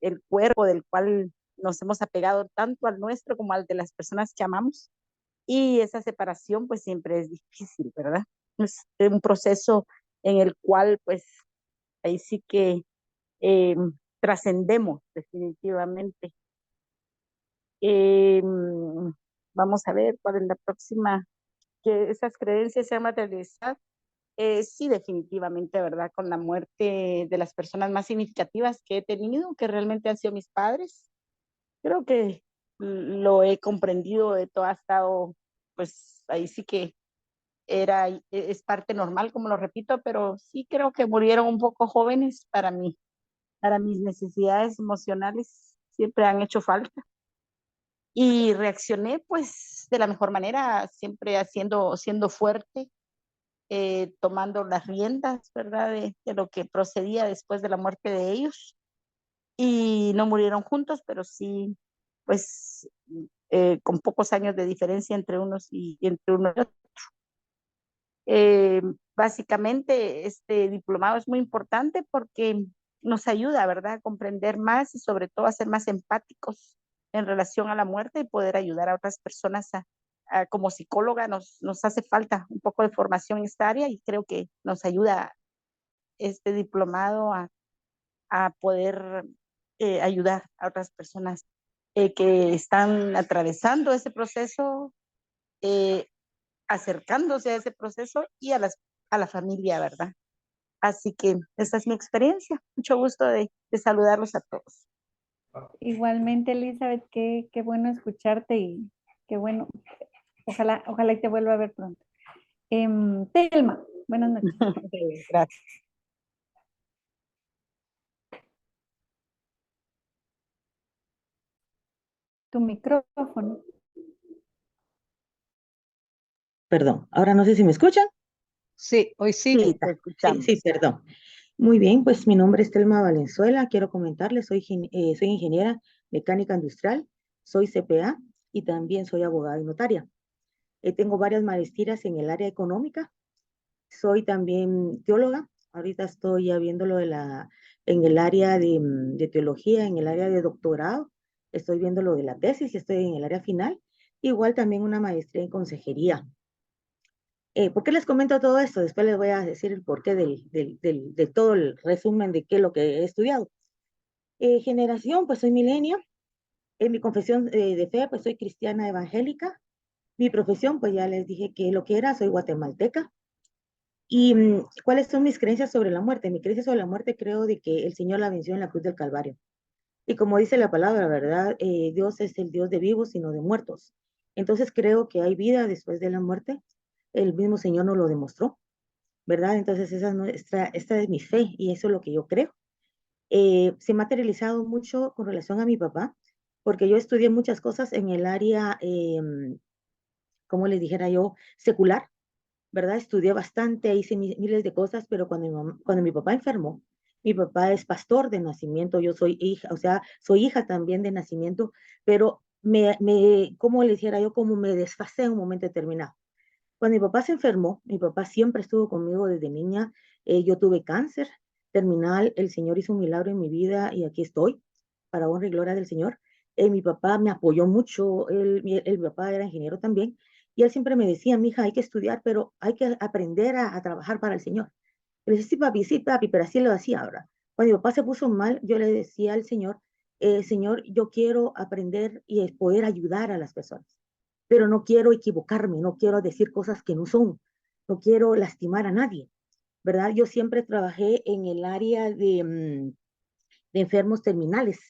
el cuerpo del cual nos hemos apegado tanto al nuestro como al de las personas que amamos. Y esa separación pues siempre es difícil, ¿verdad? Es un proceso en el cual pues ahí sí que eh, trascendemos definitivamente. Eh, Vamos a ver cuál es la próxima, que esas creencias sean materializadas. Sí, definitivamente, ¿verdad? Con la muerte de las personas más significativas que he tenido, que realmente han sido mis padres, creo que lo he comprendido, de todo ha estado, pues ahí sí que es parte normal, como lo repito, pero sí creo que murieron un poco jóvenes para mí, para mis necesidades emocionales, siempre han hecho falta. Y reaccioné pues de la mejor manera, siempre siendo fuerte, tomando las riendas, ¿verdad? De lo que procedía después de la muerte de ellos. Y no murieron juntos, pero sí, pues, con pocos años de diferencia entre unos y entre uno y otro. Básicamente, este diplomado es muy importante porque nos ayuda, ¿verdad?, a comprender más y sobre todo a ser más empáticos en relación a la muerte y poder ayudar a otras personas como psicóloga nos hace falta un poco de formación en esta área y creo que nos ayuda este diplomado a poder ayudar a otras personas que están atravesando ese proceso, eh, acercándose a ese proceso y a la familia, ¿verdad? Así que esa es mi experiencia. Mucho gusto de saludarlos a todos. Igualmente, Elizabeth, qué bueno escucharte y qué bueno. Ojalá y te vuelva a ver pronto. Telma, buenas noches. Gracias. Tu micrófono. Perdón, ahora no sé si me escuchan. Sí, hoy sí. Sí, te escuchamos. Sí, perdón. Muy bien, pues mi nombre es Telma Valenzuela. Quiero comentarles, soy ingeniera mecánica industrial, soy CPA y también soy abogada y notaria. Tengo varias maestrías en el área económica. Soy también teóloga. Ahorita estoy ya viendo en el área de teología, en el área de doctorado. Estoy viendo lo de la tesis y estoy en el área final. Igual también una maestría en consejería. ¿Por qué les comento todo esto? Después les voy a decir el porqué de todo el resumen de qué es lo que he estudiado. Generación, pues soy millennial. En mi confesión de fe, pues soy cristiana evangélica. Mi profesión, pues ya les dije que lo que era, soy guatemalteca. ¿Y cuáles son mis creencias sobre la muerte? Mi creencia sobre la muerte creo de que el Señor la venció en la cruz del Calvario. Y como dice la palabra, ¿verdad? Dios es el Dios de vivos y no de muertos. Entonces creo que hay vida después de la muerte. El mismo Señor nos lo demostró, ¿verdad? Entonces esta es mi fe y eso es lo que yo creo. Se ha materializado mucho con relación a mi papá, porque yo estudié muchas cosas en el área, como les dijera yo, secular, ¿verdad? Estudié bastante, hice miles de cosas, pero cuando mi papá enfermó, mi papá es pastor de nacimiento, yo soy hija, o sea, soy hija también de nacimiento, pero como le dijera yo, como me desfasé en un momento determinado. Cuando mi papá se enfermó, mi papá siempre estuvo conmigo desde niña. Yo tuve cáncer terminal, el Señor hizo un milagro en mi vida y aquí estoy, para honra y gloria del Señor. Mi papá me apoyó mucho, mi papá era ingeniero también, y él siempre me decía, mija, hay que estudiar, pero hay que aprender a trabajar para el Señor. Y le decía, sí, papi, pero así lo hacía ahora. Cuando mi papá se puso mal, yo le decía al Señor, Señor, yo quiero aprender y poder ayudar a las personas, pero no quiero equivocarme, no quiero decir cosas que no son, no quiero lastimar a nadie, ¿verdad? Yo siempre trabajé en el área de enfermos terminales,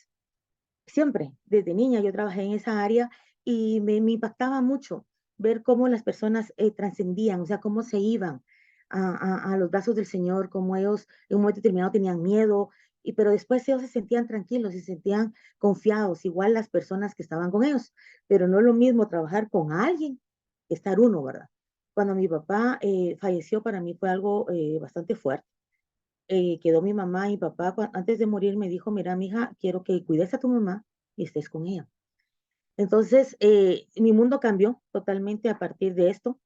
siempre, desde niña yo trabajé en esa área y me impactaba mucho ver cómo las personas trascendían, o sea, cómo se iban a los brazos del Señor, cómo ellos en un momento determinado tenían miedo, pero después ellos se sentían tranquilos, se sentían confiados, igual las personas que estaban con ellos, pero no es lo mismo trabajar con alguien que estar uno, ¿verdad? Cuando mi papá falleció, para mí fue algo bastante fuerte. Quedó mi mamá y mi papá, antes de morir me dijo, mira, mija, quiero que cuides a tu mamá y estés con ella. Entonces, mi mundo cambió totalmente a partir de esto.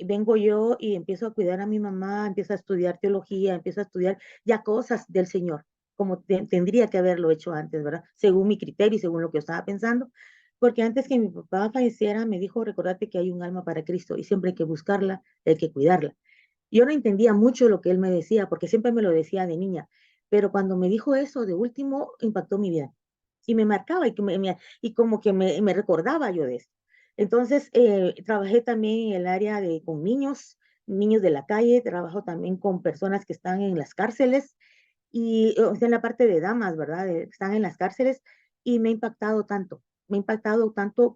Y vengo yo y empiezo a cuidar a mi mamá, empiezo a estudiar teología, empiezo a estudiar ya cosas del Señor, como tendría que haberlo hecho antes, ¿verdad? Según mi criterio y según lo que yo estaba pensando. Porque antes que mi papá falleciera, me dijo, recordate que hay un alma para Cristo y siempre hay que buscarla, hay que cuidarla. Yo no entendía mucho lo que él me decía, porque siempre me lo decía de niña, pero cuando me dijo eso, de último, impactó mi vida. Y me marcaba y como que me recordaba yo de eso. Entonces, trabajé también en el área con niños de la calle, trabajo también con personas que están en las cárceles y o sea, en la parte de damas, ¿verdad? Están en las cárceles y me ha impactado tanto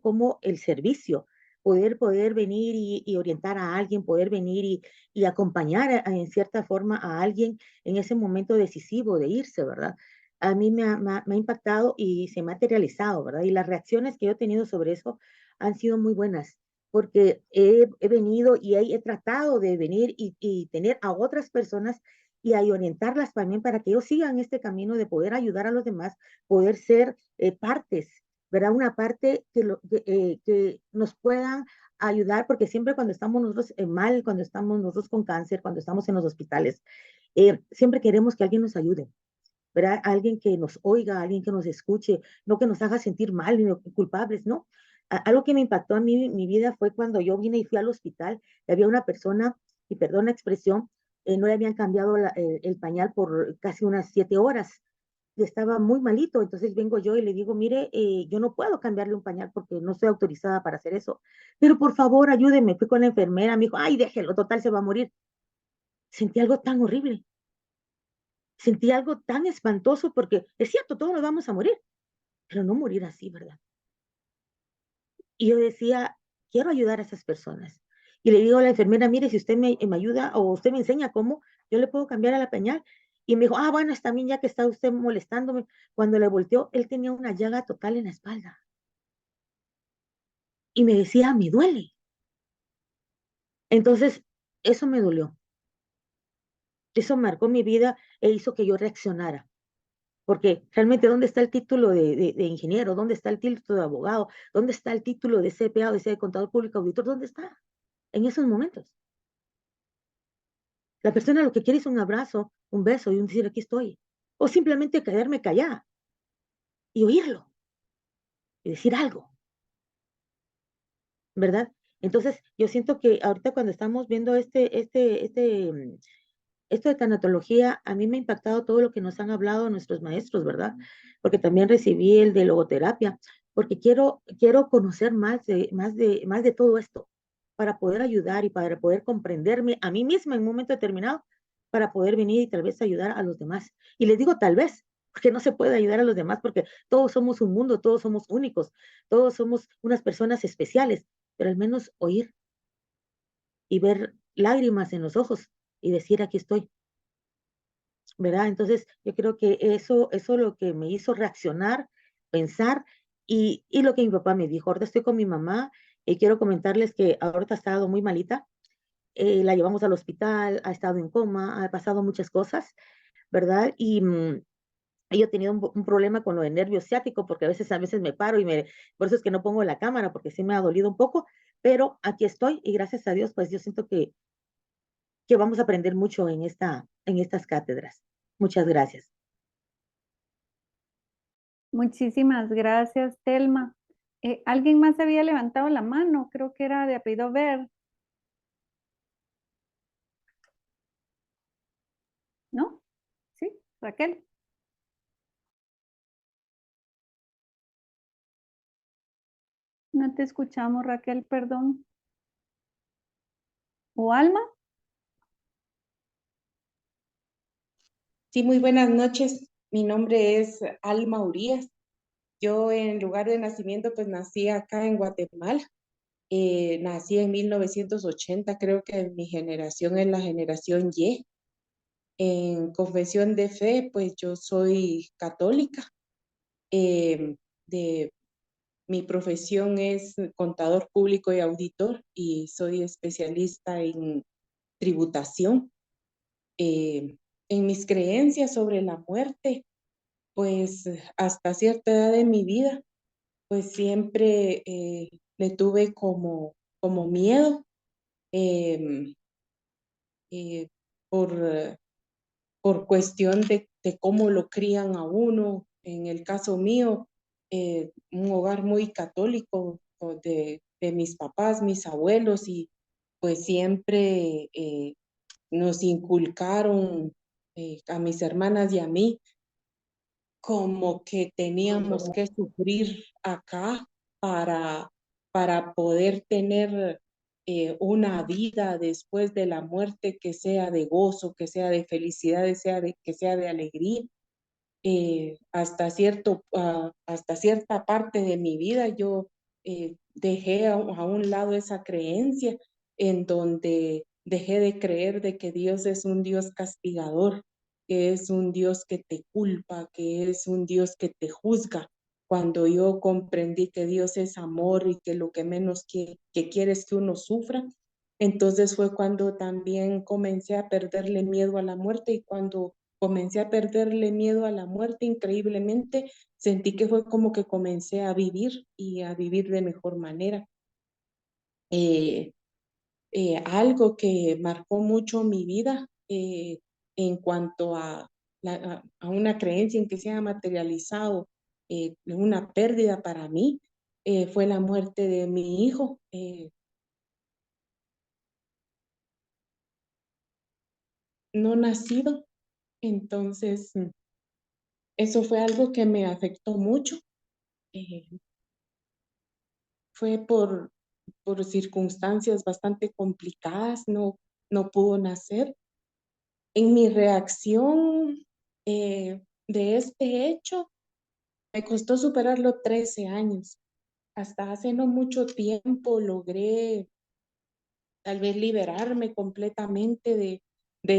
como el servicio, poder venir y orientar a alguien, poder venir y acompañar en cierta forma a alguien en ese momento decisivo de irse, ¿verdad? A mí me ha impactado y se ha materializado, ¿verdad? Y las reacciones que yo he tenido sobre eso han sido muy buenas, porque he venido y he tratado de venir y tener a otras personas y a orientarlas también para que ellos sigan este camino de poder ayudar a los demás, poder ser partes, ¿verdad? Una parte que nos puedan ayudar, porque siempre cuando estamos nosotros mal, cuando estamos nosotros con cáncer, cuando estamos en los hospitales, siempre queremos que alguien nos ayude, ¿verdad? Alguien que nos oiga, alguien que nos escuche, no que nos haga sentir mal ni culpables, ¿no? Algo que me impactó a mí mi vida fue cuando yo vine y fui al hospital y había una persona, y perdón la expresión, no le habían cambiado el pañal por casi unas 7 horas y estaba muy malito. Entonces vengo yo y le digo, mire, yo no puedo cambiarle un pañal porque no estoy autorizada para hacer eso, pero por favor ayúdeme. Fui con la enfermera, me dijo, ay, déjelo, total se va a morir. Sentí algo tan horrible, sentí algo tan espantoso porque es cierto, todos nos vamos a morir, pero no morir así, ¿verdad? Y yo decía, quiero ayudar a esas personas. Y le digo a la enfermera, mire, si usted me ayuda o usted me enseña cómo, yo le puedo cambiar a la pañal. Y me dijo, bueno, está bien, ya que está usted molestándome. Cuando le volteó, él tenía una llaga total en la espalda. Y me decía, me duele. Entonces, eso me dolió. Eso marcó mi vida e hizo que yo reaccionara. Porque realmente, ¿dónde está el título de ingeniero? ¿Dónde está el título de abogado? ¿Dónde está el título de CPA o de contador público auditor? ¿Dónde está? En esos momentos. La persona lo que quiere es un abrazo, un beso y un decir, aquí estoy. O simplemente quedarme callada y oírlo y decir algo, ¿verdad? Entonces, yo siento que ahorita cuando estamos viendo esto de tanatología, a mí me ha impactado todo lo que nos han hablado nuestros maestros, ¿verdad? Porque también recibí el de logoterapia, porque quiero conocer más de todo esto, para poder ayudar y para poder comprenderme a mí misma en un momento determinado, para poder venir y tal vez ayudar a los demás. Y les digo tal vez, porque no se puede ayudar a los demás, porque todos somos un mundo, todos somos únicos, todos somos unas personas especiales, pero al menos oír y ver lágrimas en los ojos y decir, aquí estoy, ¿verdad? Entonces, yo creo que eso lo que me hizo reaccionar, pensar, y lo que mi papá me dijo. Ahorita estoy con mi mamá y quiero comentarles que ahorita ha estado muy malita. La llevamos al hospital, ha estado en coma, ha pasado muchas cosas, ¿verdad? Y yo he tenido un problema con lo de nervio ciático, porque a veces me paro por eso es que no pongo la cámara, porque sí me ha dolido un poco, pero aquí estoy y gracias a Dios, pues yo siento que vamos a aprender mucho en estas cátedras. Muchas gracias. Muchísimas gracias, Telma. ¿Alguien más había levantado la mano? Creo que era de apellido Ver. ¿No? ¿Sí? Raquel. No te escuchamos, Raquel, perdón. ¿O Alma? Sí, muy buenas noches. Mi nombre es Alma Urías. Yo en lugar de nacimiento, pues nací acá en Guatemala. Nací en 1980, creo que mi generación es la generación Y. En confesión de fe, pues yo soy católica. Eh, de, Mi profesión es contador público y auditor y soy especialista en tributación. En mis creencias sobre la muerte, pues hasta cierta edad de mi vida, pues siempre le tuve como miedo em, eh, por, por cuestión de cómo lo crían a uno. En el caso mío, un hogar muy católico de mis papás, mis abuelos, y pues siempre nos inculcaron a mis hermanas y a mí como que teníamos que sufrir acá para, para poder tener una vida después de la muerte que sea de gozo, que sea de felicidad, que sea de alegría. Hasta cierta parte de mi vida yo dejé a un lado esa creencia en donde dejé de creer de que Dios es un Dios castigador, que es un Dios que te culpa, que es un Dios que te juzga. Cuando yo comprendí que Dios es amor y que lo que menos que quiere es que uno sufra, entonces fue cuando también comencé a perderle miedo a la muerte, y cuando comencé a perderle miedo a la muerte, increíblemente sentí que fue como que comencé a vivir y a vivir de mejor manera. Algo que marcó mucho mi vida en cuanto a una creencia en que se ha materializado una pérdida para mí, fue la muerte de mi hijo. No nacido. Entonces, eso fue algo que me afectó mucho. Eh, Fue por circunstancias bastante complicadas, no pudo nacer. En mi reacción de este hecho, me costó superarlo 13 años. Hasta hace no mucho tiempo logré tal vez liberarme completamente de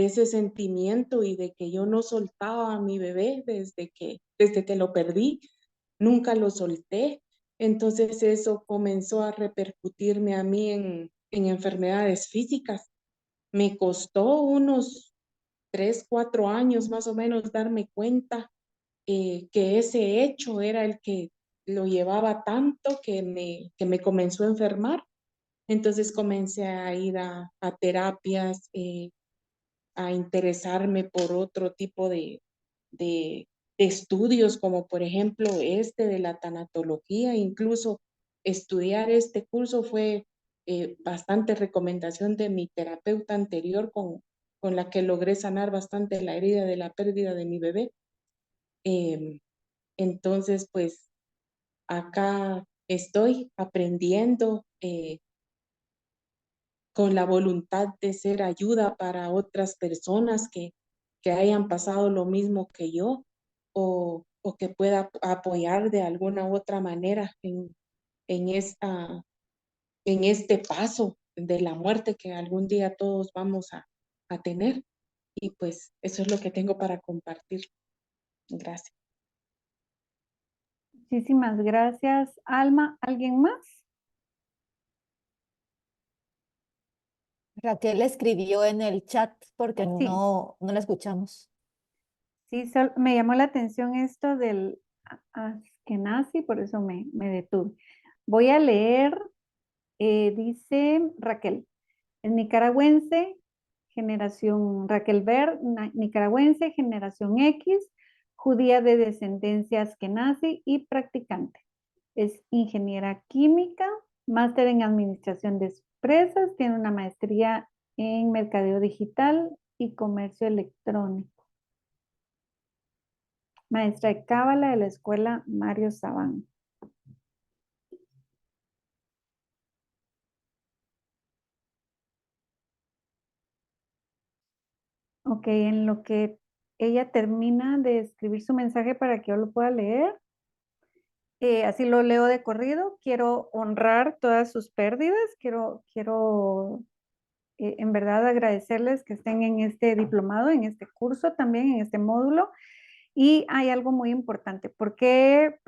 ese sentimiento y de que yo no soltaba a mi bebé desde que lo perdí, nunca lo solté. Entonces eso comenzó a repercutirme a mí en enfermedades físicas. Me costó unos 3, 4 años más o menos darme cuenta que ese hecho era el que lo llevaba tanto que me comenzó a enfermar. Entonces comencé a ir a terapias, a interesarme por otro tipo de estudios, como por ejemplo este de la tanatología. Incluso estudiar este curso fue bastante recomendación de mi terapeuta anterior, con con la que logré sanar bastante la herida de la pérdida de mi bebé. Entonces, pues acá estoy aprendiendo con la voluntad de ser ayuda para otras personas que hayan pasado lo mismo que yo o que pueda apoyar de alguna u otra manera en este paso de la muerte que algún día todos vamos a tener. Y pues eso es lo que tengo para compartir. Gracias. Muchísimas gracias, Alma. ¿Alguien más? Raquel escribió en el chat porque Sí. no la escuchamos. Sí, me llamó la atención esto del Askenazi, por eso me detuve. Voy a leer, dice Raquel, es nicaragüense, generación Raquel Ver, nicaragüense, generación X, judía de descendencia askenazi y practicante. Es ingeniera química, máster en administración de empresas, tiene una maestría en mercadeo digital y comercio electrónico. Maestra de Cábala de la escuela Mario Sabán. Ok, en lo que ella termina de escribir su mensaje para que yo lo pueda leer, así lo leo de corrido. Quiero honrar todas sus pérdidas, quiero en verdad agradecerles que estén en este diplomado, en este curso también, en este módulo. Y hay algo muy importante, porque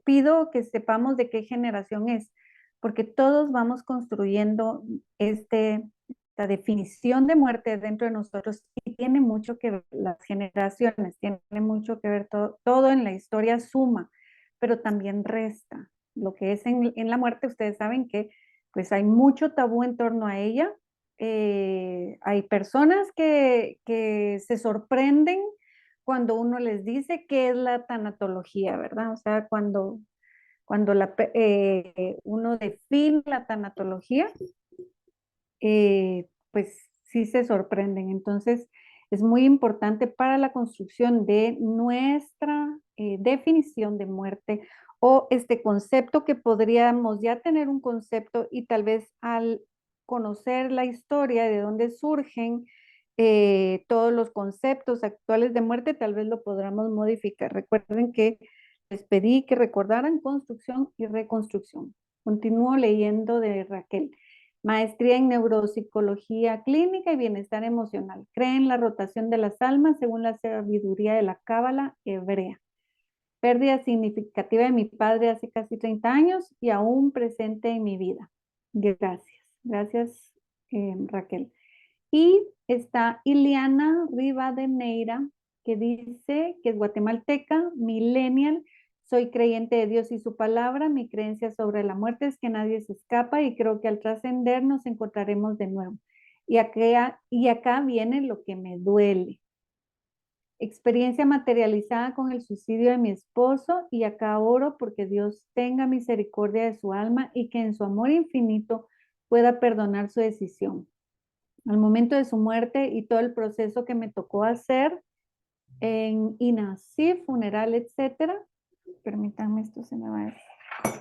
pido que sepamos de qué generación es, porque todos vamos construyendo esta definición de muerte dentro de nosotros y tiene mucho que ver las generaciones, tiene mucho que ver todo en la historia suma, pero también resta. Lo que es en la muerte, ustedes saben que pues hay mucho tabú en torno a ella. Hay personas que se sorprenden cuando uno les dice qué es la tanatología, ¿verdad? O sea, cuando uno define la tanatología, pues sí se sorprenden. Entonces, es muy importante para la construcción de nuestra definición de muerte o este concepto que podríamos ya tener un concepto y tal vez al conocer la historia de dónde surgen todos los conceptos actuales de muerte, tal vez lo podamos modificar. Recuerden que les pedí que recordaran construcción y reconstrucción. Continúo leyendo de Raquel. Maestría en neuropsicología clínica y bienestar emocional. Cree en la rotación de las almas según la sabiduría de la cábala hebrea. Pérdida significativa de mi padre hace casi 30 años y aún presente en mi vida. Gracias. Gracias, Raquel. Y está Ileana Rivadeneira, que dice que es guatemalteca, millennial. Soy creyente de Dios y su palabra. Mi creencia sobre la muerte es que nadie se escapa y creo que al trascender nos encontraremos de nuevo. Y acá viene lo que me duele. Experiencia materializada con el suicidio de mi esposo y acá oro porque Dios tenga misericordia de su alma y que en su amor infinito pueda perdonar su decisión. Al momento de su muerte y todo el proceso que me tocó hacer en INASIF, funeral, etcétera. Permítanme, esto se me va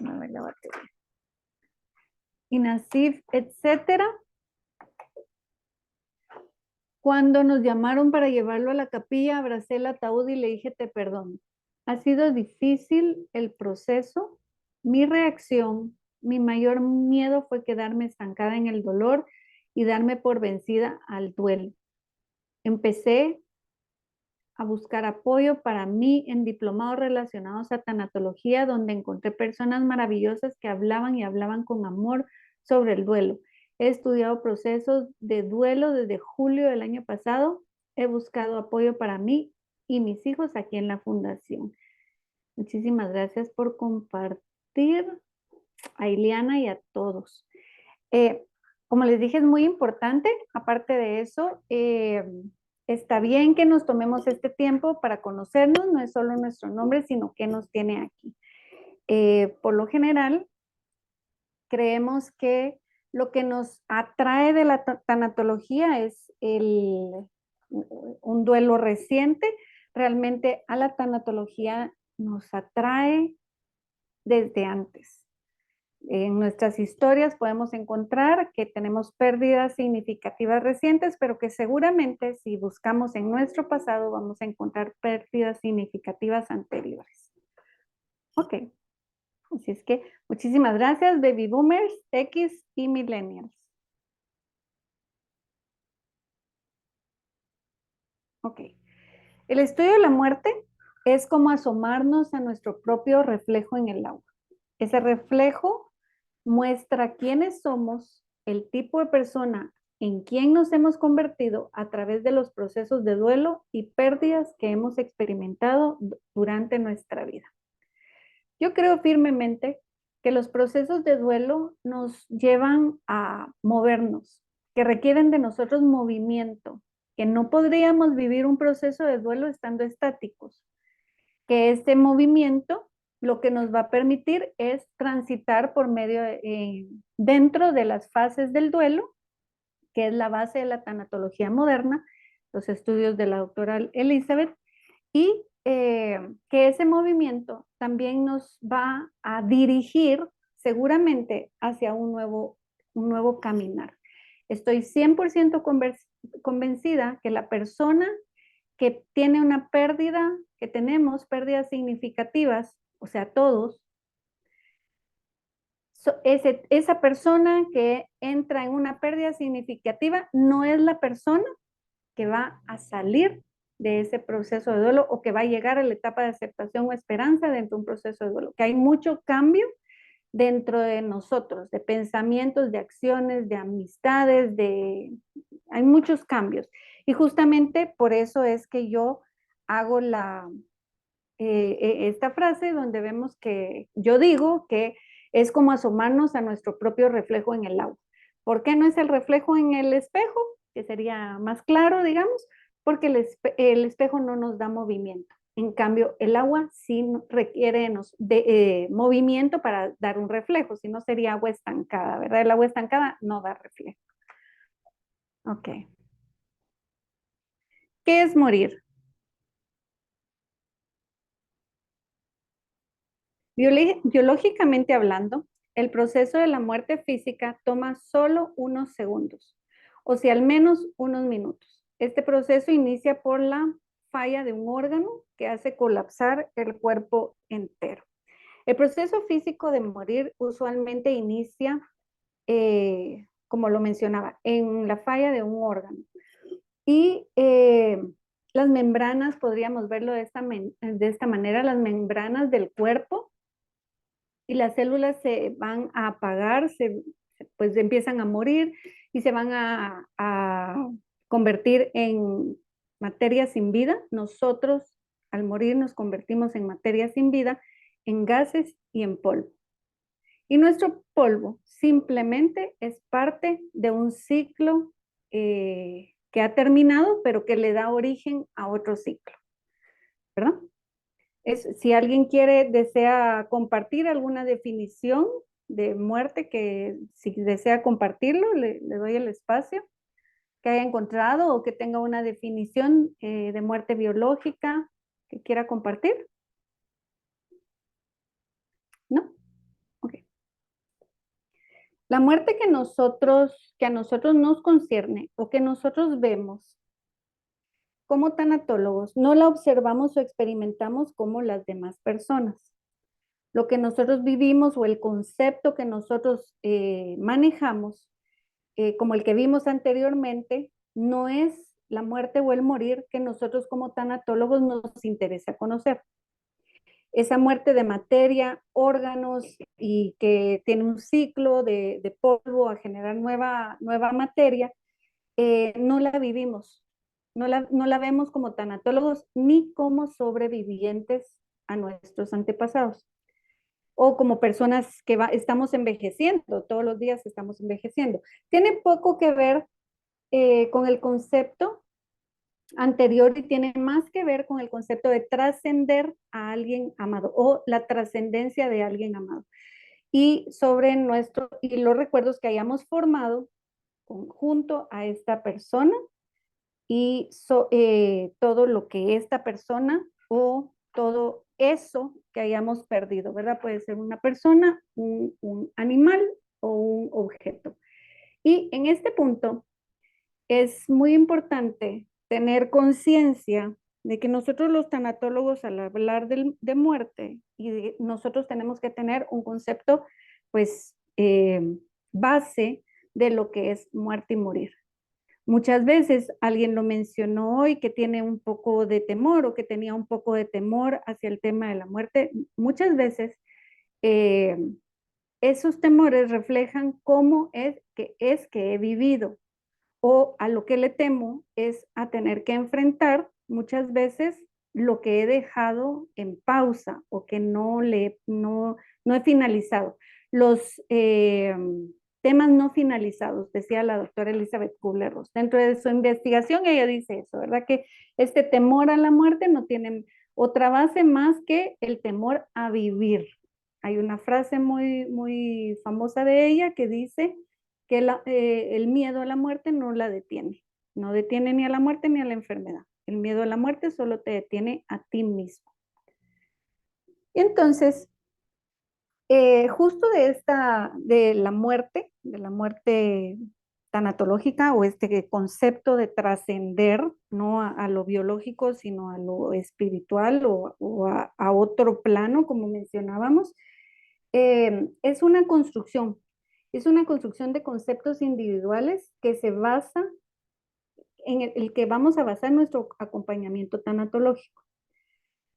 la batería. INASIF, etcétera. Cuando nos llamaron para llevarlo a la capilla, abracé el ataúd y le dije, te perdono. Ha sido difícil el proceso. Mi reacción, mi mayor miedo fue quedarme estancada en el dolor y darme por vencida al duelo. Empecé a buscar apoyo para mí en diplomados relacionados a tanatología, donde encontré personas maravillosas que hablaban y hablaban con amor sobre el duelo. He estudiado procesos de duelo desde julio del año pasado. He buscado apoyo para mí y mis hijos aquí en la fundación. Muchísimas gracias por compartir, a Ileana y a todos. Como les dije, es muy importante. Aparte de eso, está bien que nos tomemos este tiempo para conocernos, no es solo nuestro nombre, sino qué nos tiene aquí. Por lo general, creemos que lo que nos atrae de la tanatología es un duelo reciente. Realmente a la tanatología nos atrae desde antes. En nuestras historias podemos encontrar que tenemos pérdidas significativas recientes, pero que seguramente si buscamos en nuestro pasado vamos a encontrar pérdidas significativas anteriores. Ok, así es que muchísimas gracias, baby boomers, X y millennials. Ok, el estudio de la muerte es como asomarnos a nuestro propio reflejo en el agua. Ese reflejo muestra quiénes somos, el tipo de persona en quien nos hemos convertido a través de los procesos de duelo y pérdidas que hemos experimentado durante nuestra vida. Yo creo firmemente que los procesos de duelo nos llevan a movernos, que requieren de nosotros movimiento, que no podríamos vivir un proceso de duelo estando estáticos, que este movimiento lo que nos va a permitir es transitar por medio dentro de las fases del duelo, que es la base de la tanatología moderna, los estudios de la doctora Elizabeth, y que ese movimiento también nos va a dirigir seguramente hacia un nuevo caminar. Estoy 100% convencida que la persona que tiene una pérdida, que tenemos pérdidas significativas, o sea, todos, esa persona que entra en una pérdida significativa no es la persona que va a salir de ese proceso de duelo o que va a llegar a la etapa de aceptación o esperanza dentro de un proceso de duelo, que hay mucho cambio dentro de nosotros, de pensamientos, de acciones, de amistades, hay muchos cambios. Y justamente por eso es que yo hago esta frase donde vemos que yo digo que es como asomarnos a nuestro propio reflejo en el agua. ¿Por qué no es el reflejo en el espejo? Que sería más claro, digamos, porque el espejo no nos da movimiento. En cambio, el agua sí requiere de movimiento para dar un reflejo, si no sería agua estancada, ¿verdad? El agua estancada no da reflejo. Ok. ¿Qué es morir? Biológicamente hablando, el proceso de la muerte física toma solo unos segundos, o si al menos unos minutos. Este proceso inicia por la falla de un órgano que hace colapsar el cuerpo entero. El proceso físico de morir usualmente inicia, como lo mencionaba, en la falla de un órgano. Y las membranas, podríamos verlo de esta manera, las membranas del cuerpo y las células se van a apagar, pues empiezan a morir y se van a convertir en materia sin vida. Nosotros al morir nos convertimos en materia sin vida, en gases y en polvo. Y nuestro polvo simplemente es parte de un ciclo que ha terminado, pero que le da origen a otro ciclo, ¿verdad? Si alguien desea compartir alguna definición de muerte, que si desea compartirlo, le doy el espacio, que haya encontrado o que tenga una definición de muerte biológica que quiera compartir. ¿No? Ok. La muerte que a nosotros nos concierne o que nosotros vemos como tanatólogos, no la observamos o experimentamos como las demás personas. Lo que nosotros vivimos o el concepto que nosotros manejamos, como el que vimos anteriormente, no es la muerte o el morir que nosotros como tanatólogos nos interesa conocer. Esa muerte de materia, órganos y que tiene un ciclo de polvo a generar nueva materia, no la vivimos. No la vemos como tanatólogos ni como sobrevivientes a nuestros antepasados o como personas que estamos envejeciendo, todos los días estamos envejeciendo. Tiene poco que ver con el concepto anterior y tiene más que ver con el concepto de trascender a alguien amado o la trascendencia de alguien amado. y sobre y los recuerdos que hayamos formado junto a esta persona y todo lo que esta persona o todo eso que hayamos perdido, ¿verdad? Puede ser una persona, un animal o un objeto. Y en este punto es muy importante tener conciencia de que nosotros los tanatólogos al hablar de muerte, nosotros tenemos que tener un concepto, pues, base de lo que es muerte y morir. Muchas veces alguien lo mencionó hoy que tiene un poco de temor o que tenía un poco de temor hacia el tema de la muerte. Muchas veces esos temores reflejan cómo es que he vivido, o a lo que le temo es a tener que enfrentar muchas veces lo que he dejado en pausa o que no he finalizado. Los temas no finalizados, decía la doctora Elizabeth Kubler-Ross. Dentro de su investigación ella dice eso, ¿verdad? Que este temor a la muerte no tiene otra base más que el temor a vivir. Hay una frase muy, muy famosa de ella que dice que el miedo a la muerte no la detiene. No detiene ni a la muerte ni a la enfermedad. El miedo a la muerte solo te detiene a ti mismo. Y entonces, justo de la muerte tanatológica o este concepto de trascender, no a lo biológico, sino a lo espiritual o a otro plano, como mencionábamos, es una construcción. Es una construcción de conceptos individuales que se basa en el que vamos a basar nuestro acompañamiento tanatológico.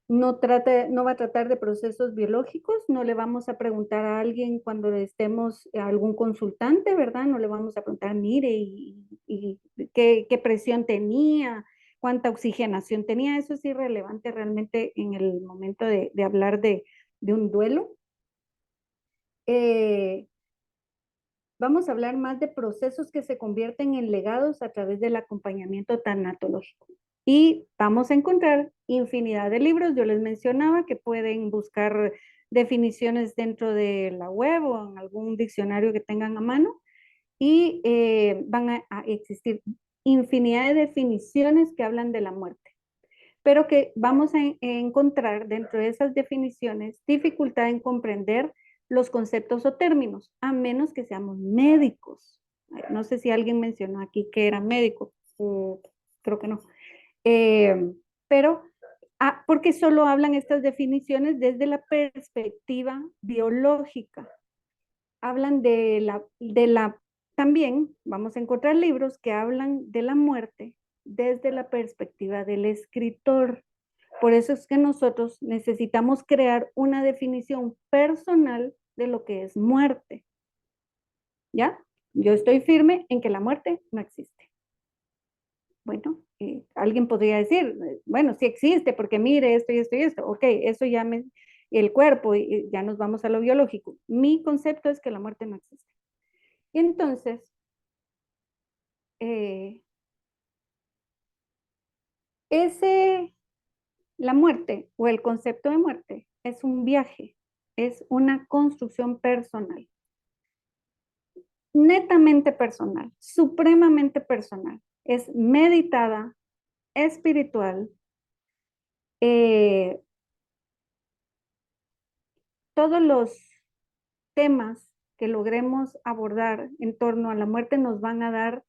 No va a tratar de procesos biológicos, no le vamos a preguntar a alguien cuando estemos a algún consultante, ¿verdad? No le vamos a preguntar, mire, y qué presión tenía, cuánta oxigenación tenía. Eso es irrelevante realmente en el momento de hablar de un duelo. Vamos a hablar más de procesos que se convierten en legados a través del acompañamiento tanatológico. Y vamos a encontrar infinidad de libros. Yo les mencionaba que pueden buscar definiciones dentro de la web o en algún diccionario que tengan a mano. Y van a existir infinidad de definiciones que hablan de la muerte. Pero que vamos a encontrar dentro de esas definiciones dificultad en comprender los conceptos o términos, a menos que seamos médicos. No sé si alguien mencionó aquí que era médico, creo que no. Pero, porque solo hablan estas definiciones desde la perspectiva biológica. Hablan también vamos a encontrar libros que hablan de la muerte desde la perspectiva del escritor. Por eso es que nosotros necesitamos crear una definición personal de lo que es muerte. ¿Ya? Yo estoy firme en que la muerte no existe. Bueno, alguien podría decir, bueno, sí existe, porque mire esto y esto y esto. Ok, eso ya el cuerpo, y ya nos vamos a lo biológico. Mi concepto es que la muerte no existe. Y entonces, la muerte o el concepto de muerte es un viaje, es una construcción personal, netamente personal, supremamente personal, es meditada, espiritual. Todos los temas que logremos abordar en torno a la muerte nos van a dar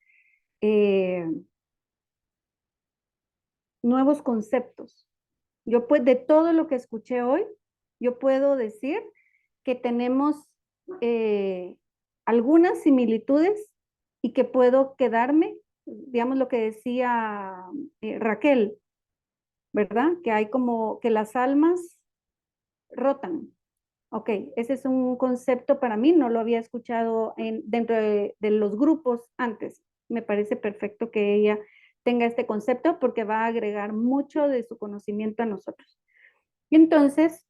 nuevos conceptos. Yo pues de todo lo que escuché hoy, yo puedo decir que tenemos algunas similitudes y que puedo quedarme, digamos lo que decía Raquel, ¿verdad? Que hay como que las almas rotan. Ok, ese es un concepto para mí, no lo había escuchado dentro de los grupos antes. Me parece perfecto que ella tenga este concepto porque va a agregar mucho de su conocimiento a nosotros. Entonces,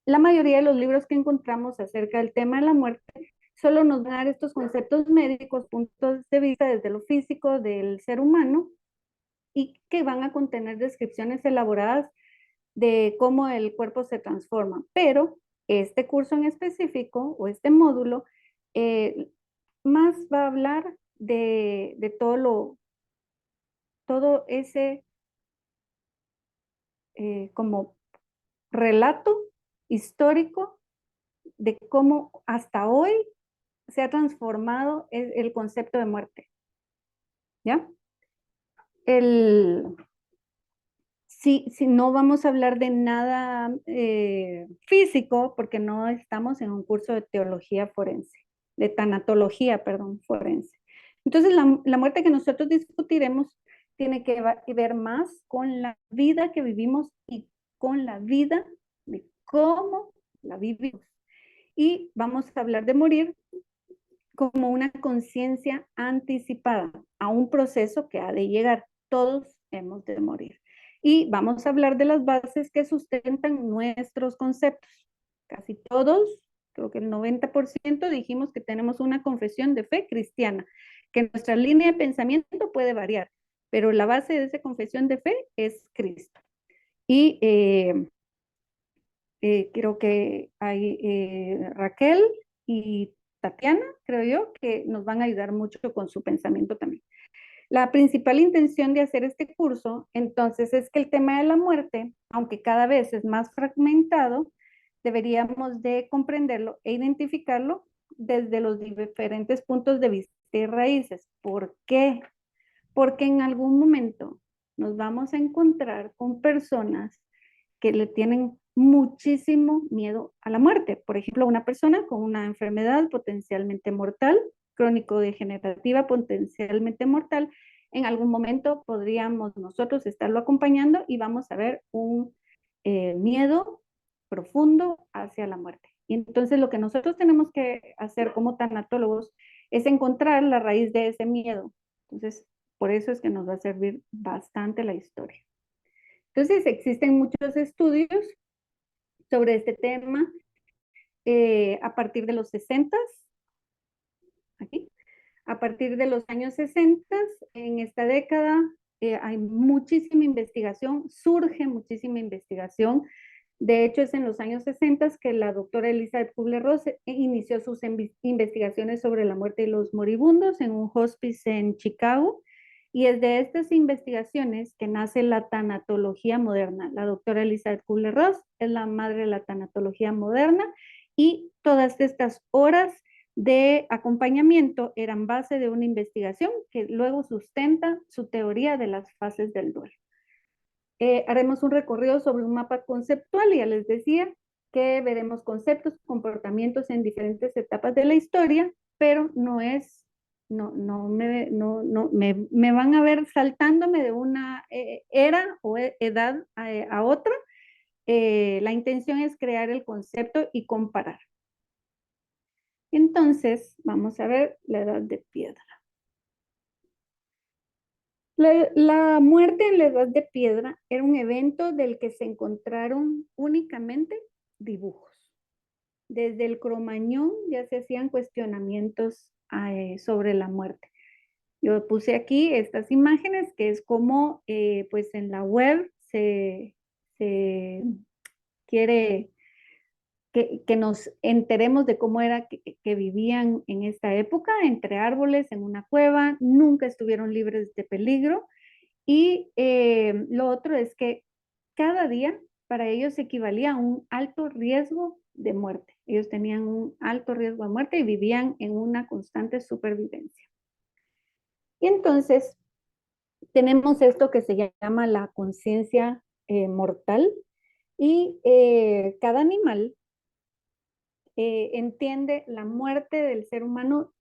la mayoría de los libros que encontramos acerca del tema de la muerte solo nos van a dar estos conceptos médicos, puntos de vista desde lo físico del ser humano y que van a contener descripciones elaboradas de cómo el cuerpo se transforma. Pero este curso en específico o este módulo más va a hablar de todo ese como relato histórico de cómo hasta hoy se ha transformado el concepto de muerte. ¿Ya? Si no vamos a hablar de nada físico, porque no estamos en un curso de teología forense, de tanatología, perdón, forense. Entonces, la muerte que nosotros discutiremos tiene que ver más con la vida que vivimos y con la vida de cómo la vivimos. Y vamos a hablar de morir como una conciencia anticipada a un proceso que ha de llegar. Todos hemos de morir. Y vamos a hablar de las bases que sustentan nuestros conceptos. Casi todos, creo que el 90% dijimos que tenemos una confesión de fe cristiana, que nuestra línea de pensamiento puede variar, pero la base de esa confesión de fe es Cristo. Y creo que hay Raquel y Tatiana, creo yo, que nos van a ayudar mucho con su pensamiento también. La principal intención de hacer este curso, entonces, es que el tema de la muerte, aunque cada vez es más fragmentado, deberíamos de comprenderlo e identificarlo desde los diferentes puntos de vista y raíces. ¿Por qué? Porque en algún momento nos vamos a encontrar con personas que le tienen muchísimo miedo a la muerte. Por ejemplo, una persona con una enfermedad potencialmente mortal, crónico-degenerativa potencialmente mortal, en algún momento podríamos nosotros estarlo acompañando y vamos a ver un miedo profundo hacia la muerte. Y entonces lo que nosotros tenemos que hacer como tanatólogos es encontrar la raíz de ese miedo. Entonces, por eso es que nos va a servir bastante la historia. Entonces, existen muchos estudios sobre este tema a partir de los 60s, aquí, a partir de los años 60, en esta década hay muchísima investigación, surge muchísima investigación. De hecho, es en los años 60 que la doctora Elizabeth Kubler-Ross inició sus investigaciones sobre la muerte de los moribundos en un hospice en Chicago. Y es de estas investigaciones que nace la tanatología moderna. La doctora Elizabeth Kubler-Ross es la madre de la tanatología moderna y todas estas horas de acompañamiento eran base de una investigación que luego sustenta su teoría de las fases del duelo. Haremos un recorrido sobre un mapa conceptual y ya les decía que veremos conceptos, comportamientos en diferentes etapas de la historia, pero no es, me van a ver saltándome de una era o edad a otra. La intención es crear el concepto y comparar. Entonces, vamos a ver la edad de piedra. La muerte en la edad de piedra era un evento del que se encontraron únicamente dibujos. Desde el Cromañón ya se hacían cuestionamientos sobre la muerte. Yo puse aquí estas imágenes que es como pues en la web se quiere que nos enteremos de cómo era que vivían en esta época, entre árboles, en una cueva, nunca estuvieron libres de peligro. Y lo otro es que cada día para ellos equivalía a un alto riesgo de muerte. Ellos tenían un alto riesgo de muerte y vivían en una constante supervivencia. Y entonces tenemos esto que se llama la conciencia mortal y cada animal entiende la muerte del ser humano.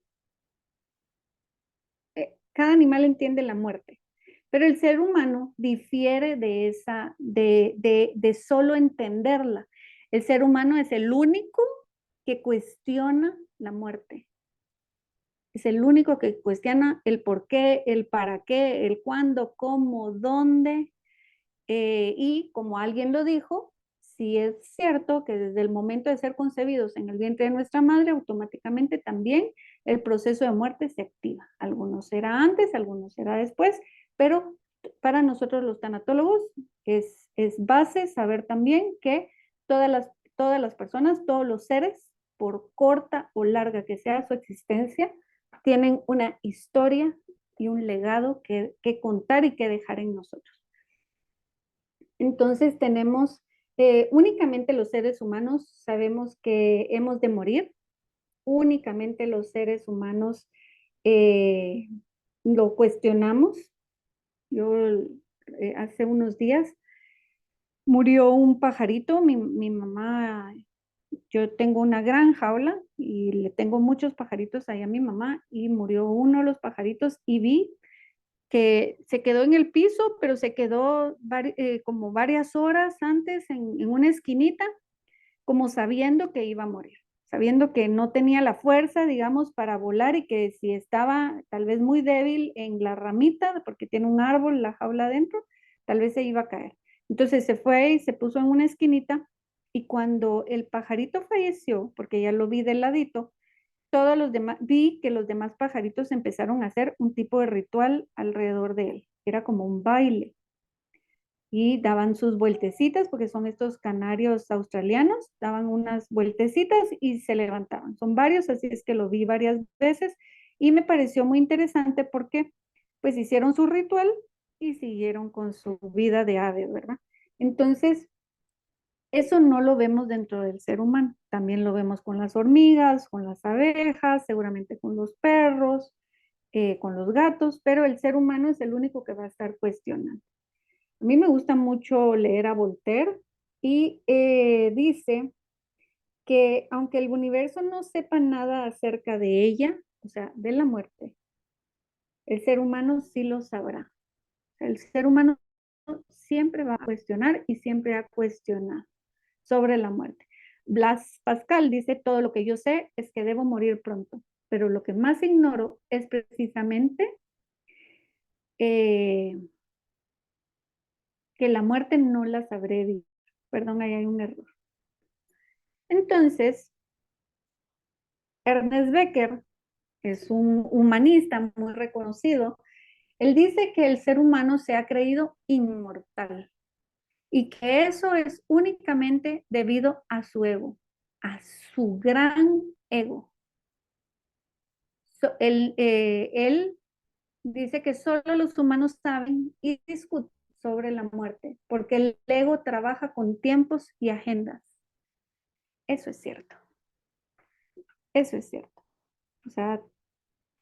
Cada animal entiende la muerte, pero el ser humano difiere de solo entenderla. El ser humano es el único que cuestiona la muerte. Es el único que cuestiona el por qué, el para qué, el cuándo, cómo, dónde. Y como alguien lo dijo, sí es cierto que desde el momento de ser concebidos en el vientre de nuestra madre, automáticamente también el proceso de muerte se activa. Algunos será antes, algunos será después, pero para nosotros los tanatólogos es base saber también que todas las todas las personas, todos los seres, por corta o larga que sea su existencia, tienen una historia y un legado que contar y que dejar en nosotros. Entonces tenemos, únicamente los seres humanos sabemos que hemos de morir, únicamente los seres humanos lo cuestionamos. Yo hace unos días murió un pajarito, mi mamá, yo tengo una gran jaula y le tengo muchos pajaritos ahí a mi mamá y murió uno de los pajaritos y vi que se quedó en el piso, pero se quedó como varias horas antes en una esquinita, como sabiendo que iba a morir, sabiendo que no tenía la fuerza, digamos, para volar y que si estaba tal vez muy débil en la ramita, porque tiene un árbol, la jaula adentro, tal vez se iba a caer. Entonces se fue y se puso en una esquinita y cuando el pajarito falleció, porque ya lo vi de ladito, todos los demás, vi que los demás pajaritos empezaron a hacer un tipo de ritual alrededor de él. Era como un baile. Y daban sus vueltecitas, porque son estos canarios australianos, daban unas vueltecitas y se levantaban. Son varios, así es que lo vi varias veces y me pareció muy interesante porque pues hicieron su ritual y siguieron con su vida de ave, ¿verdad? Entonces, eso no lo vemos dentro del ser humano. También lo vemos con las hormigas, con las abejas, seguramente con los perros, con los gatos, pero el ser humano es el único que va a estar cuestionando. A mí me gusta mucho leer a Voltaire y dice que aunque el universo no sepa nada acerca de ella, o sea, de la muerte, el ser humano sí lo sabrá. El ser humano siempre va a cuestionar y siempre ha cuestionado sobre la muerte. Blas Pascal dice, todo lo que yo sé es que debo morir pronto, pero lo que más ignoro es precisamente que la muerte no la sabré vivir. Perdón, ahí hay un error. Entonces, Ernest Becker es un humanista muy reconocido. Él dice que el ser humano se ha creído inmortal y que eso es únicamente debido a su ego, a su gran ego. Él dice que solo los humanos saben y discuten sobre la muerte, porque el ego trabaja con tiempos y agendas. Eso es cierto. Eso es cierto. O sea,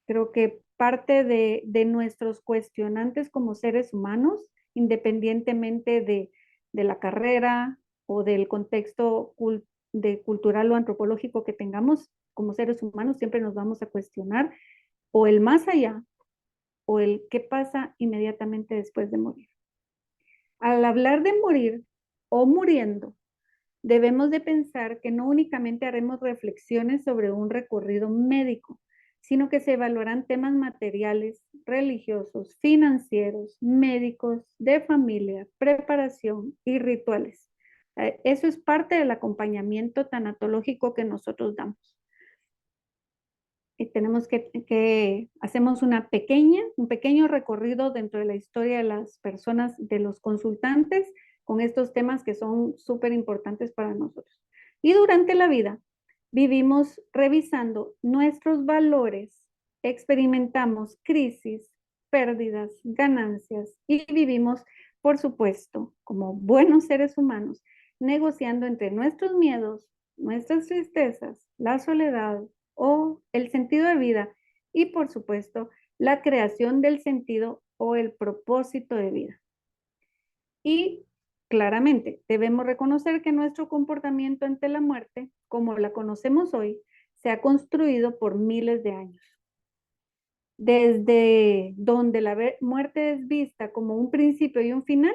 creo que parte de nuestros cuestionantes como seres humanos, independientemente de la carrera o del contexto cultural o antropológico que tengamos, como seres humanos siempre nos vamos a cuestionar o el más allá o el qué pasa inmediatamente después de morir. Al hablar de morir o muriendo, debemos de pensar que no únicamente haremos reflexiones sobre un recorrido médico, sino que se evaluarán temas materiales, religiosos, financieros, médicos, de familia, preparación y rituales. Eso es parte del acompañamiento tanatológico que nosotros damos. Y tenemos hacemos un pequeño recorrido dentro de la historia de las personas, de los consultantes, con estos temas que son súper importantes para nosotros. Y durante la vida vivimos revisando nuestros valores, experimentamos crisis, pérdidas, ganancias y vivimos, por supuesto, como buenos seres humanos, negociando entre nuestros miedos, nuestras tristezas, la soledad o el sentido de vida y, por supuesto, la creación del sentido o el propósito de vida. Y claramente debemos reconocer que nuestro comportamiento ante la muerte, como la conocemos hoy, se ha construido por miles de años. Desde donde la muerte es vista como un principio y un final,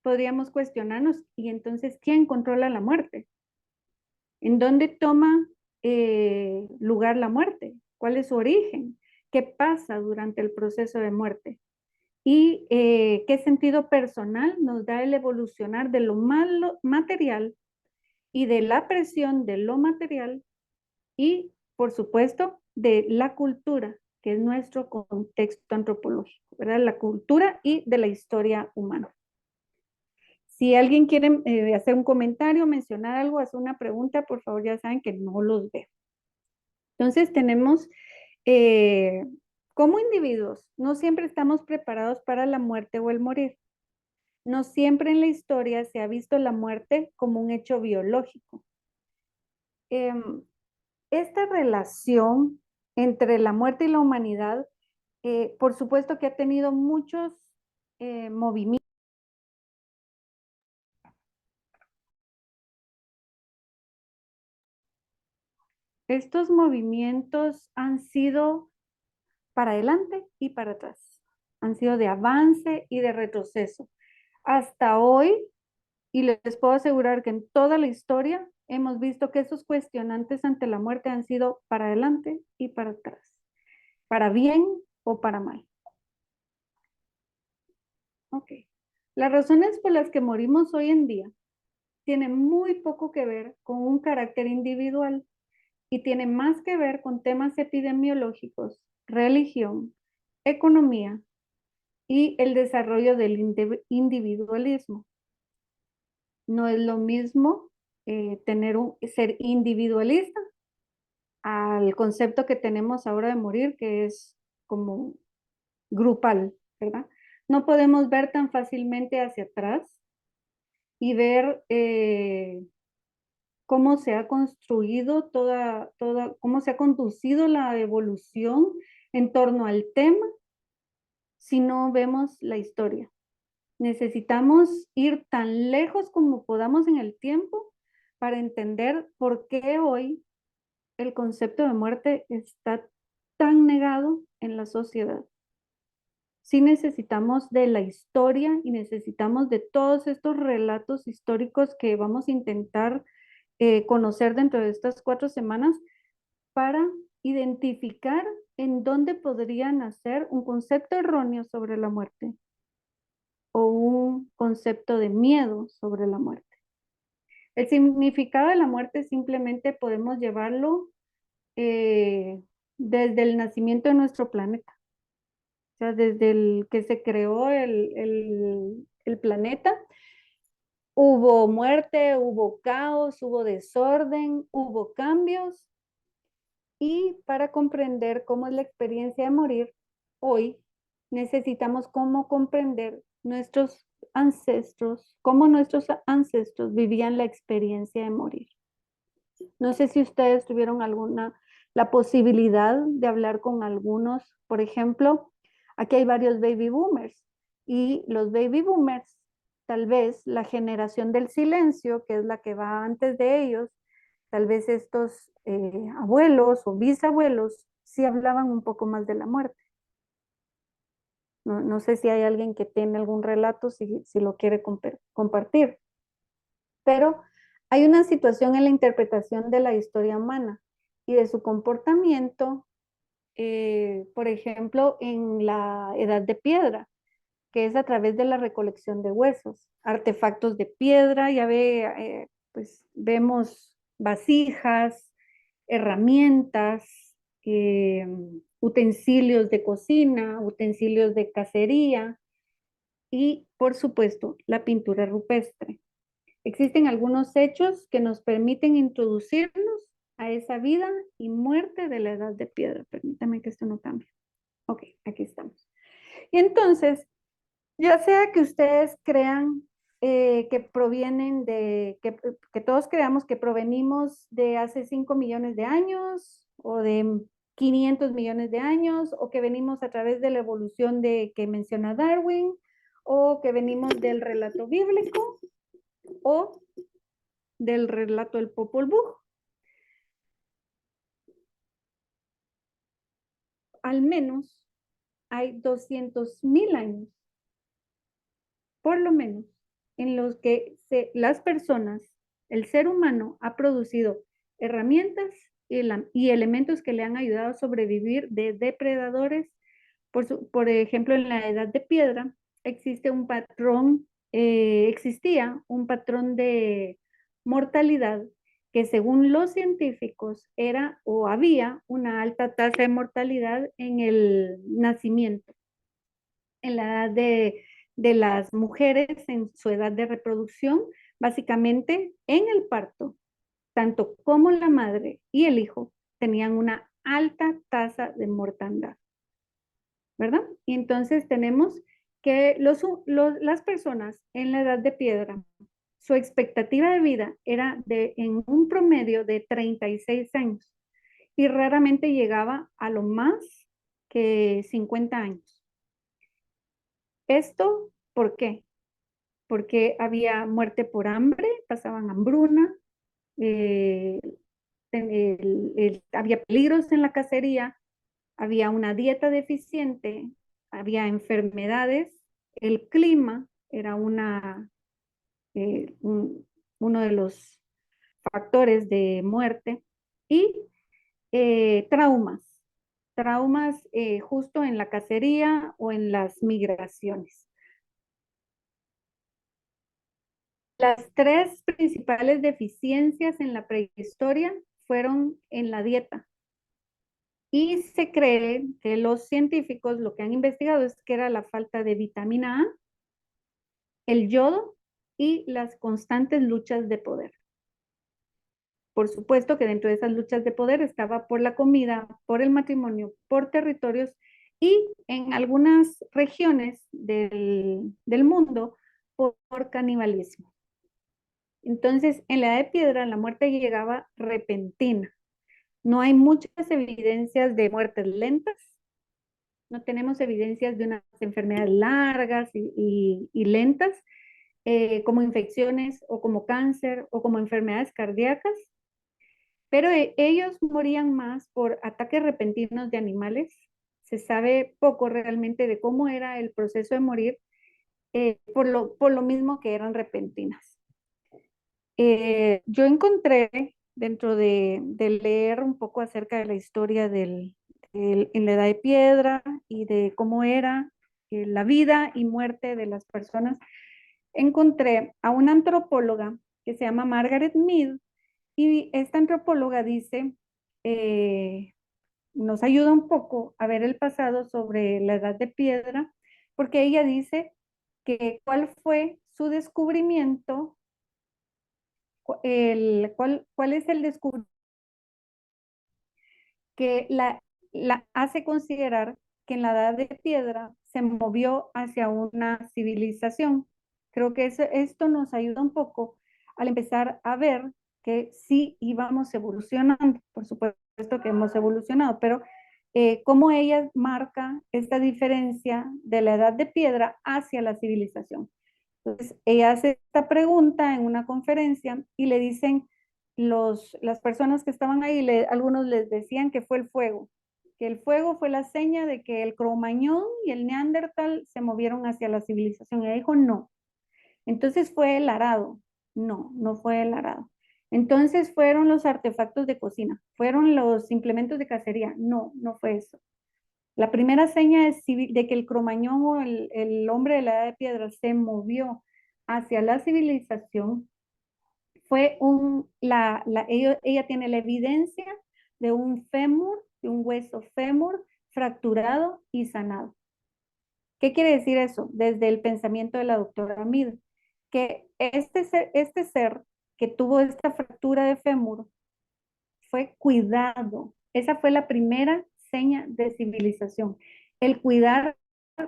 podríamos cuestionarnos, ¿y entonces quién controla la muerte? ¿En dónde toma lugar la muerte? ¿Cuál es su origen? ¿Qué pasa durante el proceso de muerte? ¿Y qué sentido personal nos da el evolucionar de lo material y de la presión de lo material y, por supuesto, de la cultura, que es nuestro contexto antropológico, ¿verdad? La cultura y de la historia humana. Si alguien quiere hacer un comentario, mencionar algo, hacer una pregunta, por favor, ya saben que no los veo. Entonces tenemos, como individuos, no siempre estamos preparados para la muerte o el morir. No siempre en la historia se ha visto la muerte como un hecho biológico. Esta relación entre la muerte y la humanidad, por supuesto que ha tenido muchos movimientos. Estos movimientos han sido para adelante y para atrás. Han sido de avance y de retroceso. Hasta hoy, y les puedo asegurar que en toda la historia hemos visto que esos cuestionantes ante la muerte han sido para adelante y para atrás, para bien o para mal. Ok. Las razones por las que morimos hoy en día tienen muy poco que ver con un carácter individual y tienen más que ver con temas epidemiológicos, religión, economía y el desarrollo del individualismo. No es lo mismo ser individualista al concepto que tenemos ahora de morir, que es como grupal, ¿verdad? No podemos ver tan fácilmente hacia atrás y ver cómo se ha construido cómo se ha conducido la evolución en torno al tema si no vemos la historia. Necesitamos ir tan lejos como podamos en el tiempo para entender por qué hoy el concepto de muerte está tan negado en la sociedad. Sí necesitamos de la historia y necesitamos de todos estos relatos históricos que vamos a intentar conocer dentro de estas 4 semanas para identificar en dónde podría nacer un concepto erróneo sobre la muerte o un concepto de miedo sobre la muerte. El significado de la muerte simplemente podemos llevarlo desde el nacimiento de nuestro planeta. O sea, desde el que se creó el planeta, hubo muerte, hubo caos, hubo desorden, hubo cambios. Y para comprender cómo es la experiencia de morir, hoy necesitamos cómo comprender nuestros ancestros, cómo nuestros ancestros vivían la experiencia de morir. No sé si ustedes tuvieron la posibilidad de hablar con algunos. Por ejemplo, aquí hay varios baby boomers y los baby boomers, tal vez la generación del silencio, que es la que va antes de ellos, tal vez estos abuelos o bisabuelos sí hablaban un poco más de la muerte. No sé si hay alguien que tiene algún relato, si lo quiere compartir. Pero hay una situación en la interpretación de la historia humana y de su comportamiento, por ejemplo, en la Edad de Piedra, que es a través de la recolección de huesos, artefactos de piedra. Ya pues vemos vasijas, herramientas, utensilios de cocina, utensilios de cacería y, por supuesto, la pintura rupestre. Existen algunos hechos que nos permiten introducirnos a esa vida y muerte de la Edad de Piedra. Permítame que esto no cambie. Ok, aquí estamos. Y entonces, ya sea que ustedes crean que provienen que todos creamos que provenimos de hace 5 millones de años o de 500 millones de años, o que venimos a través de la evolución que menciona Darwin, o que venimos del relato bíblico, o del relato del Popol Vuh. Al menos hay 200.000 años, por lo menos, en los que las personas, el ser humano, ha producido herramientas y elementos que le han ayudado a sobrevivir de depredadores. Por ejemplo, en la Edad de Piedra existía un patrón de mortalidad que, según los científicos, había una alta tasa de mortalidad en el nacimiento, en la edad de las mujeres en su edad de reproducción, básicamente en el parto, tanto como la madre y el hijo tenían una alta tasa de mortandad, ¿verdad? Y entonces tenemos que las personas en la edad de piedra, su expectativa de vida era en un promedio de 36 años y raramente llegaba a lo más que 50 años. ¿Esto por qué? Porque había muerte por hambre, pasaban hambruna, había peligros en la cacería, había una dieta deficiente, había enfermedades, el clima era uno de los factores de muerte y traumas justo en la cacería o en las migraciones. Las tres principales deficiencias en la prehistoria fueron en la dieta. Y se cree que los científicos lo que han investigado es que era la falta de vitamina A, el yodo y las constantes luchas de poder. Por supuesto que dentro de esas luchas de poder estaba por la comida, por el matrimonio, por territorios y en algunas regiones del mundo por canibalismo. Entonces, en la edad de piedra, la muerte llegaba repentina. No hay muchas evidencias de muertes lentas. No tenemos evidencias de unas enfermedades largas y lentas, como infecciones o como cáncer o como enfermedades cardíacas. Pero ellos morían más por ataques repentinos de animales. Se sabe poco realmente de cómo era el proceso de morir, por lo mismo que eran repentinas. Yo encontré dentro de leer un poco acerca de la historia en la Edad de Piedra y de cómo era la vida y muerte de las personas, encontré a una antropóloga que se llama Margaret Mead, y esta antropóloga dice, nos ayuda un poco a ver el pasado sobre la Edad de Piedra, porque ella dice que cuál fue su descubrimiento, cuál es el descubrimiento que la hace considerar que en la Edad de Piedra se movió hacia una civilización. Creo que esto nos ayuda un poco al empezar a ver que sí íbamos evolucionando. Por supuesto que hemos evolucionado, pero cómo ella marca esta diferencia de la Edad de Piedra hacia la civilización. Entonces, ella hace esta pregunta en una conferencia y le dicen las personas que estaban ahí, algunos les decían que fue el fuego, que el fuego fue la seña de que el Cromañón y el Neandertal se movieron hacia la civilización. Y ella dijo no. Entonces fue el arado. No, no fue el arado. Entonces fueron los artefactos de cocina, fueron los implementos de cacería. No, no fue eso. La primera seña de que el Cromañón o el hombre de la Edad de Piedra se movió hacia la civilización fue ella tiene la evidencia de un fémur, de un hueso fémur fracturado y sanado. ¿Qué quiere decir eso? Desde el pensamiento de la doctora Mead, que este ser que tuvo esta fractura de fémur fue cuidado. Esa fue la primera seña de civilización. El cuidar,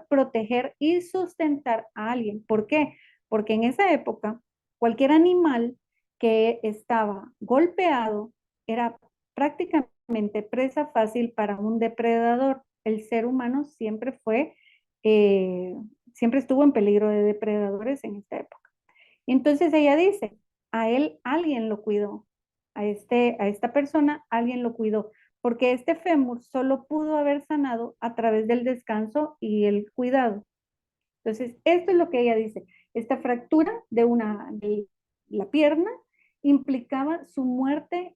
proteger y sustentar a alguien. ¿Por qué? Porque en esa época, cualquier animal que estaba golpeado era prácticamente presa fácil para un depredador. El ser humano siempre siempre estuvo en peligro de depredadores en esta época. Y entonces ella dice, a él alguien lo cuidó, a esta persona alguien lo cuidó, porque este fémur solo pudo haber sanado a través del descanso y el cuidado. Entonces, esto es lo que ella dice. Esta fractura de la pierna implicaba su muerte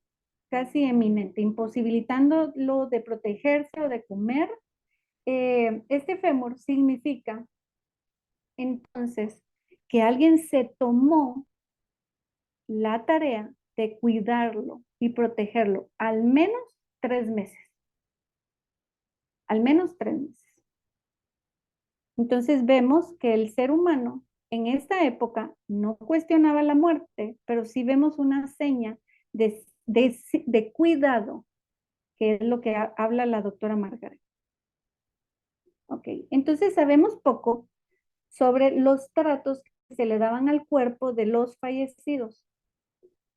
casi eminente, imposibilitándolo de protegerse o de comer. Este fémur significa entonces que alguien se tomó la tarea de cuidarlo y protegerlo al menos 3 meses. Al menos 3 meses. Entonces vemos que el ser humano en esta época no cuestionaba la muerte, pero sí vemos una seña de cuidado, que es lo que habla la doctora Margaret. Ok, entonces sabemos poco sobre los tratos que se le daban al cuerpo de los fallecidos.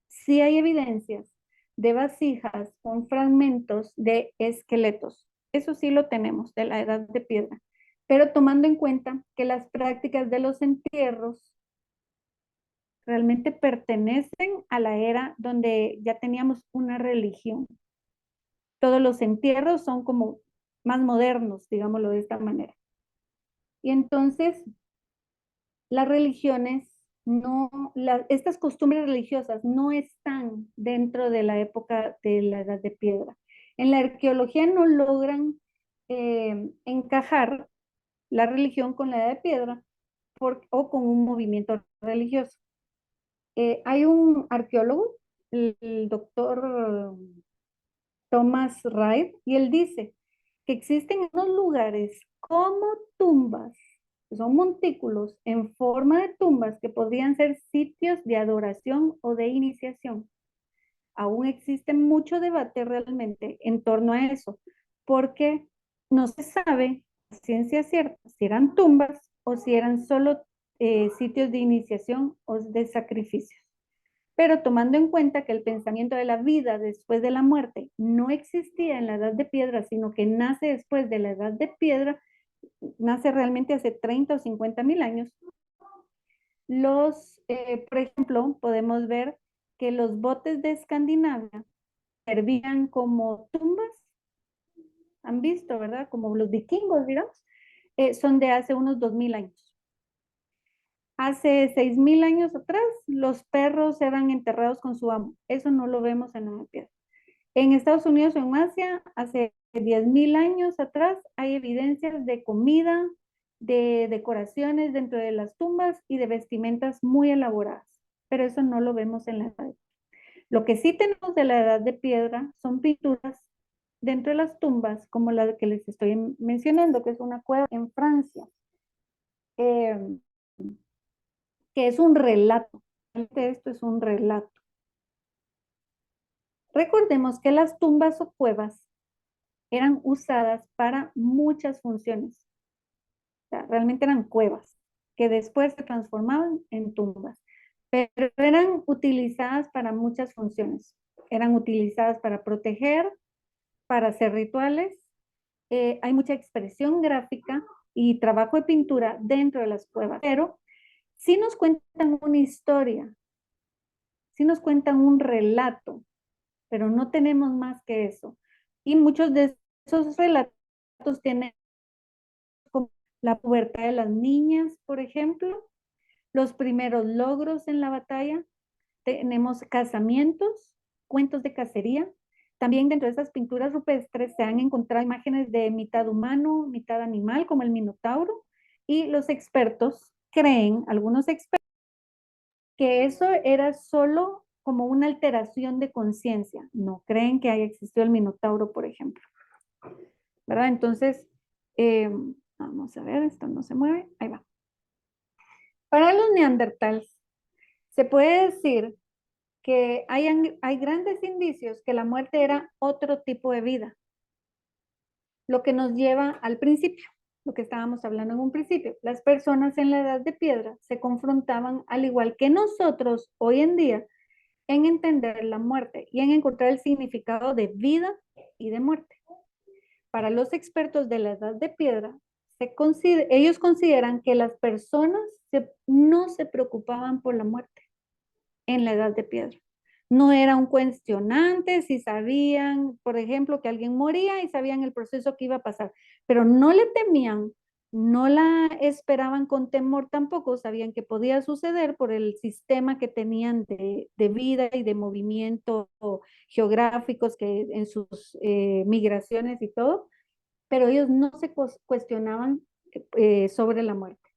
Sí hay evidencias de vasijas con fragmentos de esqueletos. Eso sí lo tenemos de la edad de piedra. Pero tomando en cuenta que las prácticas de los entierros realmente pertenecen a la era donde ya teníamos una religión. Todos los entierros son como más modernos, digámoslo de esta manera. Y entonces, las religiones estas costumbres religiosas no están dentro de la época de la Edad de Piedra. En la arqueología no logran encajar la religión con la Edad de Piedra o con un movimiento religioso. Hay un arqueólogo, el doctor Thomas Wright, y él dice que existen unos lugares como tumbas, que son montículos en forma de tumbas que podrían ser sitios de adoración o de iniciación. Aún existe mucho debate realmente en torno a eso, porque no se sabe a ciencia cierta si eran tumbas o si eran solo sitios de iniciación o de sacrificios. Pero tomando en cuenta que el pensamiento de la vida después de la muerte no existía en la Edad de Piedra, sino que nace después de la Edad de Piedra, nace realmente hace 30 o 50 mil años. Por ejemplo, podemos ver que los botes de Escandinavia servían como tumbas, han visto, ¿verdad? Como los vikingos, digamos, son de hace unos 2000 años. Hace 6000 años atrás, los perros eran enterrados con su amo. Eso no lo vemos en la piedra. En Estados Unidos o en Asia, hace 10.000 años atrás, hay evidencias de comida, de decoraciones dentro de las tumbas y de vestimentas muy elaboradas. Pero eso no lo vemos en la edad de piedra. Lo que sí tenemos de la edad de piedra son pinturas dentro de las tumbas, como la que les estoy mencionando, que es una cueva en Francia. Que es un relato. Esto es un relato. Recordemos que las tumbas o cuevas eran usadas para muchas funciones. O sea, realmente eran cuevas que después se transformaban en tumbas, pero eran utilizadas para muchas funciones. Eran utilizadas para proteger, para hacer rituales. Hay mucha expresión gráfica y trabajo de pintura dentro de las cuevas, pero sí nos cuentan una historia, sí nos cuentan un relato, pero no tenemos más que eso. Y muchos de esos relatos tienen como la pubertad de las niñas, por ejemplo, los primeros logros en la batalla, tenemos casamientos, cuentos de cacería. También dentro de esas pinturas rupestres se han encontrado imágenes de mitad humano, mitad animal, como el Minotauro, y los expertos creen, algunos expertos, que eso era solo como una alteración de conciencia. No creen que haya existido el Minotauro, por ejemplo. ¿Verdad? Entonces, vamos a ver, esto no se mueve. Ahí va. Para los neandertales, se puede decir que hay grandes indicios que la muerte era otro tipo de vida. Lo que nos lleva al principio, lo que estábamos hablando en un principio. Las personas en la edad de piedra se confrontaban, al igual que nosotros hoy en día, en entender la muerte y en encontrar el significado de vida y de muerte. Para los expertos de la edad de piedra, ellos consideran que las personas no se preocupaban por la muerte en la edad de piedra. No era un cuestionante si sabían, por ejemplo, que alguien moría y sabían el proceso que iba a pasar, pero no le temían, no la esperaban con temor tampoco, sabían que podía suceder por el sistema que tenían de vida y de movimiento geográficos que en sus migraciones y todo, pero ellos no se cuestionaban sobre la muerte.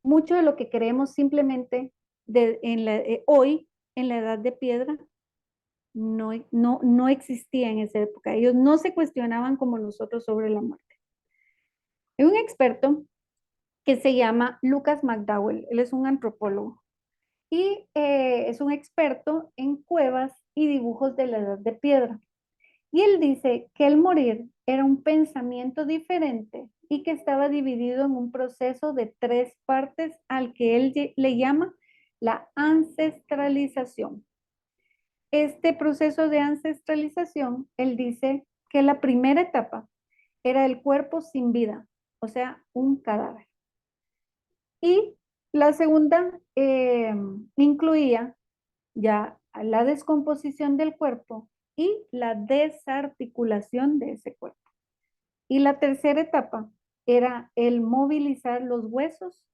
Mucho de lo que creemos simplemente hoy en la edad de piedra no existía en esa época. Ellos no se cuestionaban como nosotros sobre la muerte. Hay un experto que se llama Lucas McDowell. Él es un antropólogo y es un experto en cuevas y dibujos de la Edad de Piedra. Y él dice que el morir era un pensamiento diferente y que estaba dividido en un proceso de 3 partes al que él le llama la ancestralización. Este proceso de ancestralización, él dice que la primera etapa era el cuerpo sin vida, o sea, un cadáver. Y la segunda incluía ya la descomposición del cuerpo y la desarticulación de ese cuerpo. Y la tercera etapa era el movilizar los huesos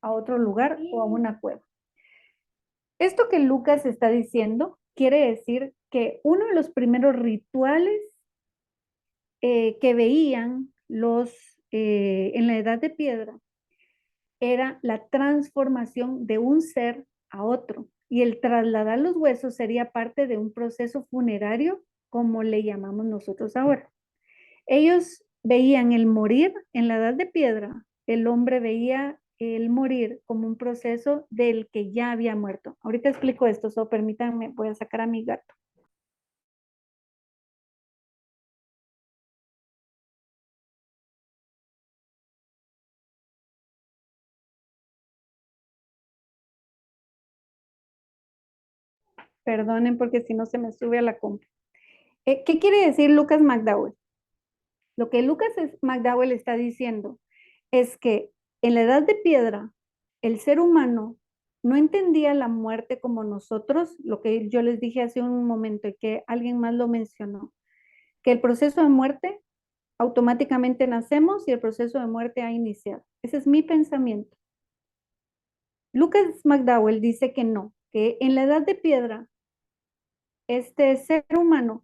a otro lugar o a una cueva. Esto que Lucas está diciendo quiere decir que uno de los primeros rituales que veían en la Edad de Piedra era la transformación de un ser a otro. Y el trasladar los huesos sería parte de un proceso funerario, como le llamamos nosotros ahora. Ellos veían el morir en la Edad de Piedra, el hombre veía el morir como un proceso del que ya había muerto. Ahorita explico esto, solo permítanme, voy a sacar a mi gato. Perdonen porque si no se me sube a la compu. ¿Qué quiere decir Lucas McDowell? Lo que Lucas McDowell está diciendo es que en la Edad de Piedra el ser humano no entendía la muerte como nosotros, lo que yo les dije hace un momento y que alguien más lo mencionó, que el proceso de muerte automáticamente nacemos y el proceso de muerte ha iniciado. Ese es mi pensamiento. Lucas McDowell dice que no, que en la Edad de Piedra este ser humano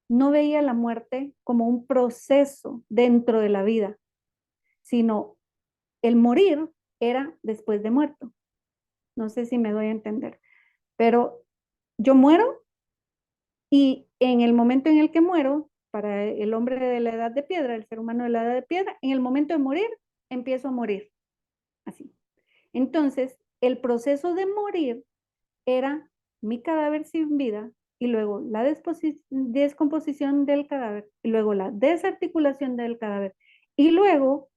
no veía la muerte como un proceso dentro de la vida, sino el morir era después de muerto. No sé si me doy a entender, pero yo muero y en el momento en el que muero, para el hombre de la Edad de Piedra, el ser humano de la Edad de Piedra, en el momento de morir, empiezo a morir. Así. Entonces, el proceso de morir era mi cadáver sin vida y luego la descomposición del cadáver y luego la desarticulación del cadáver y luego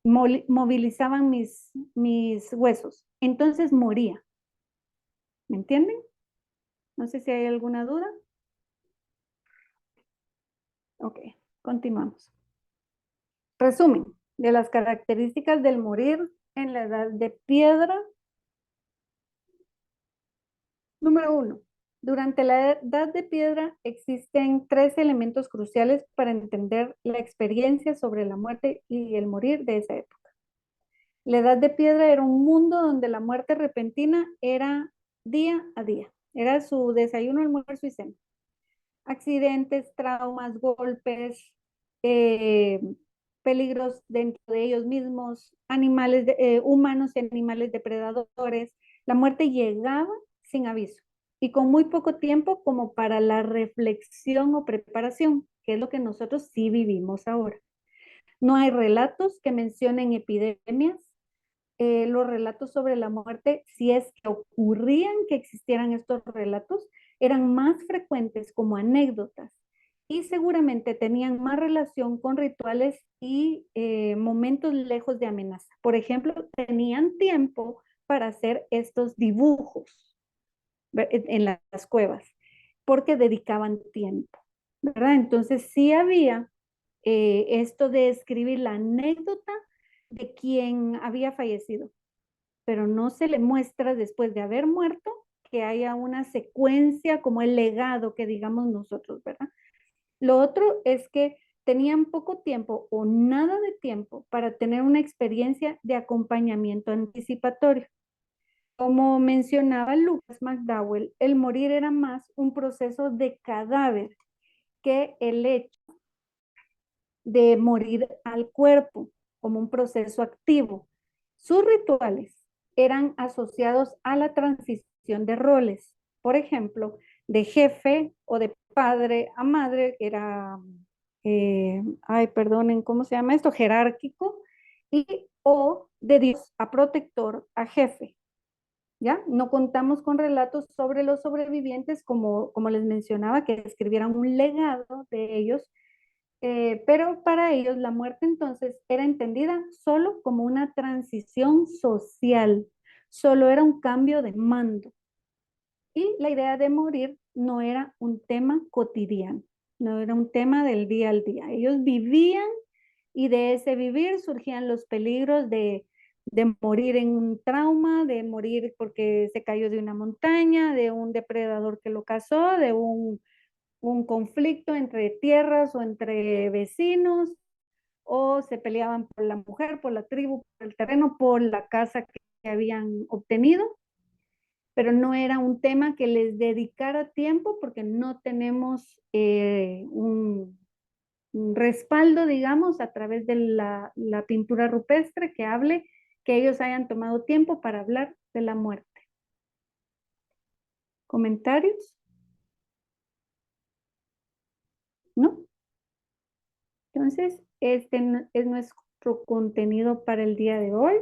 movilizaban mis huesos. Entonces moría. ¿Me entienden? No sé si hay alguna duda. Ok, continuamos. Resumen de las características del morir en la Edad de Piedra. Número 1. Durante la Edad de Piedra existen 3 elementos cruciales para entender la experiencia sobre la muerte y el morir de esa época. La Edad de Piedra era un mundo donde la muerte repentina era día a día. Era su desayuno, almuerzo y cena. Accidentes, traumas, golpes, peligros dentro de ellos mismos, animales, humanos y animales depredadores. La muerte llegaba sin aviso y con muy poco tiempo como para la reflexión o preparación, que es lo que nosotros sí vivimos ahora. No hay relatos que mencionen epidemias. Los relatos sobre la muerte, si es que ocurrían que existieran estos relatos, eran más frecuentes como anécdotas y seguramente tenían más relación con rituales y momentos lejos de amenaza. Por ejemplo, tenían tiempo para hacer estos dibujos en las cuevas porque dedicaban tiempo, ¿verdad? Entonces sí había esto de escribir la anécdota de quien había fallecido, pero no se le muestra después de haber muerto que haya una secuencia como el legado que digamos nosotros, ¿verdad? Lo otro es que tenían poco tiempo o nada de tiempo para tener una experiencia de acompañamiento anticipatorio. Como mencionaba Lucas McDowell, el morir era más un proceso de cadáver que el hecho de morir al cuerpo como un proceso activo. Sus rituales eran asociados a la transición de roles, por ejemplo, de jefe o de padre a madre, era, perdonen, ¿cómo se llama esto? Jerárquico, y o de Dios a protector, a jefe. ¿Ya? No contamos con relatos sobre los sobrevivientes, como les mencionaba, que escribieran un legado de ellos, pero para ellos la muerte entonces era entendida solo como una transición social, solo era un cambio de mando. Y la idea de morir no era un tema cotidiano, no era un tema del día al día. Ellos vivían y de ese vivir surgían los peligros de morir en un trauma, de morir porque se cayó de una montaña, de un depredador que lo cazó, de un conflicto entre tierras o entre vecinos, o se peleaban por la mujer, por la tribu, por el terreno, por la casa que habían obtenido, pero no era un tema que les dedicara tiempo porque no tenemos un respaldo, digamos, a través de la pintura rupestre que hable que ellos hayan tomado tiempo para hablar de la muerte. ¿Comentarios? ¿No? Entonces, este es nuestro contenido para el día de hoy.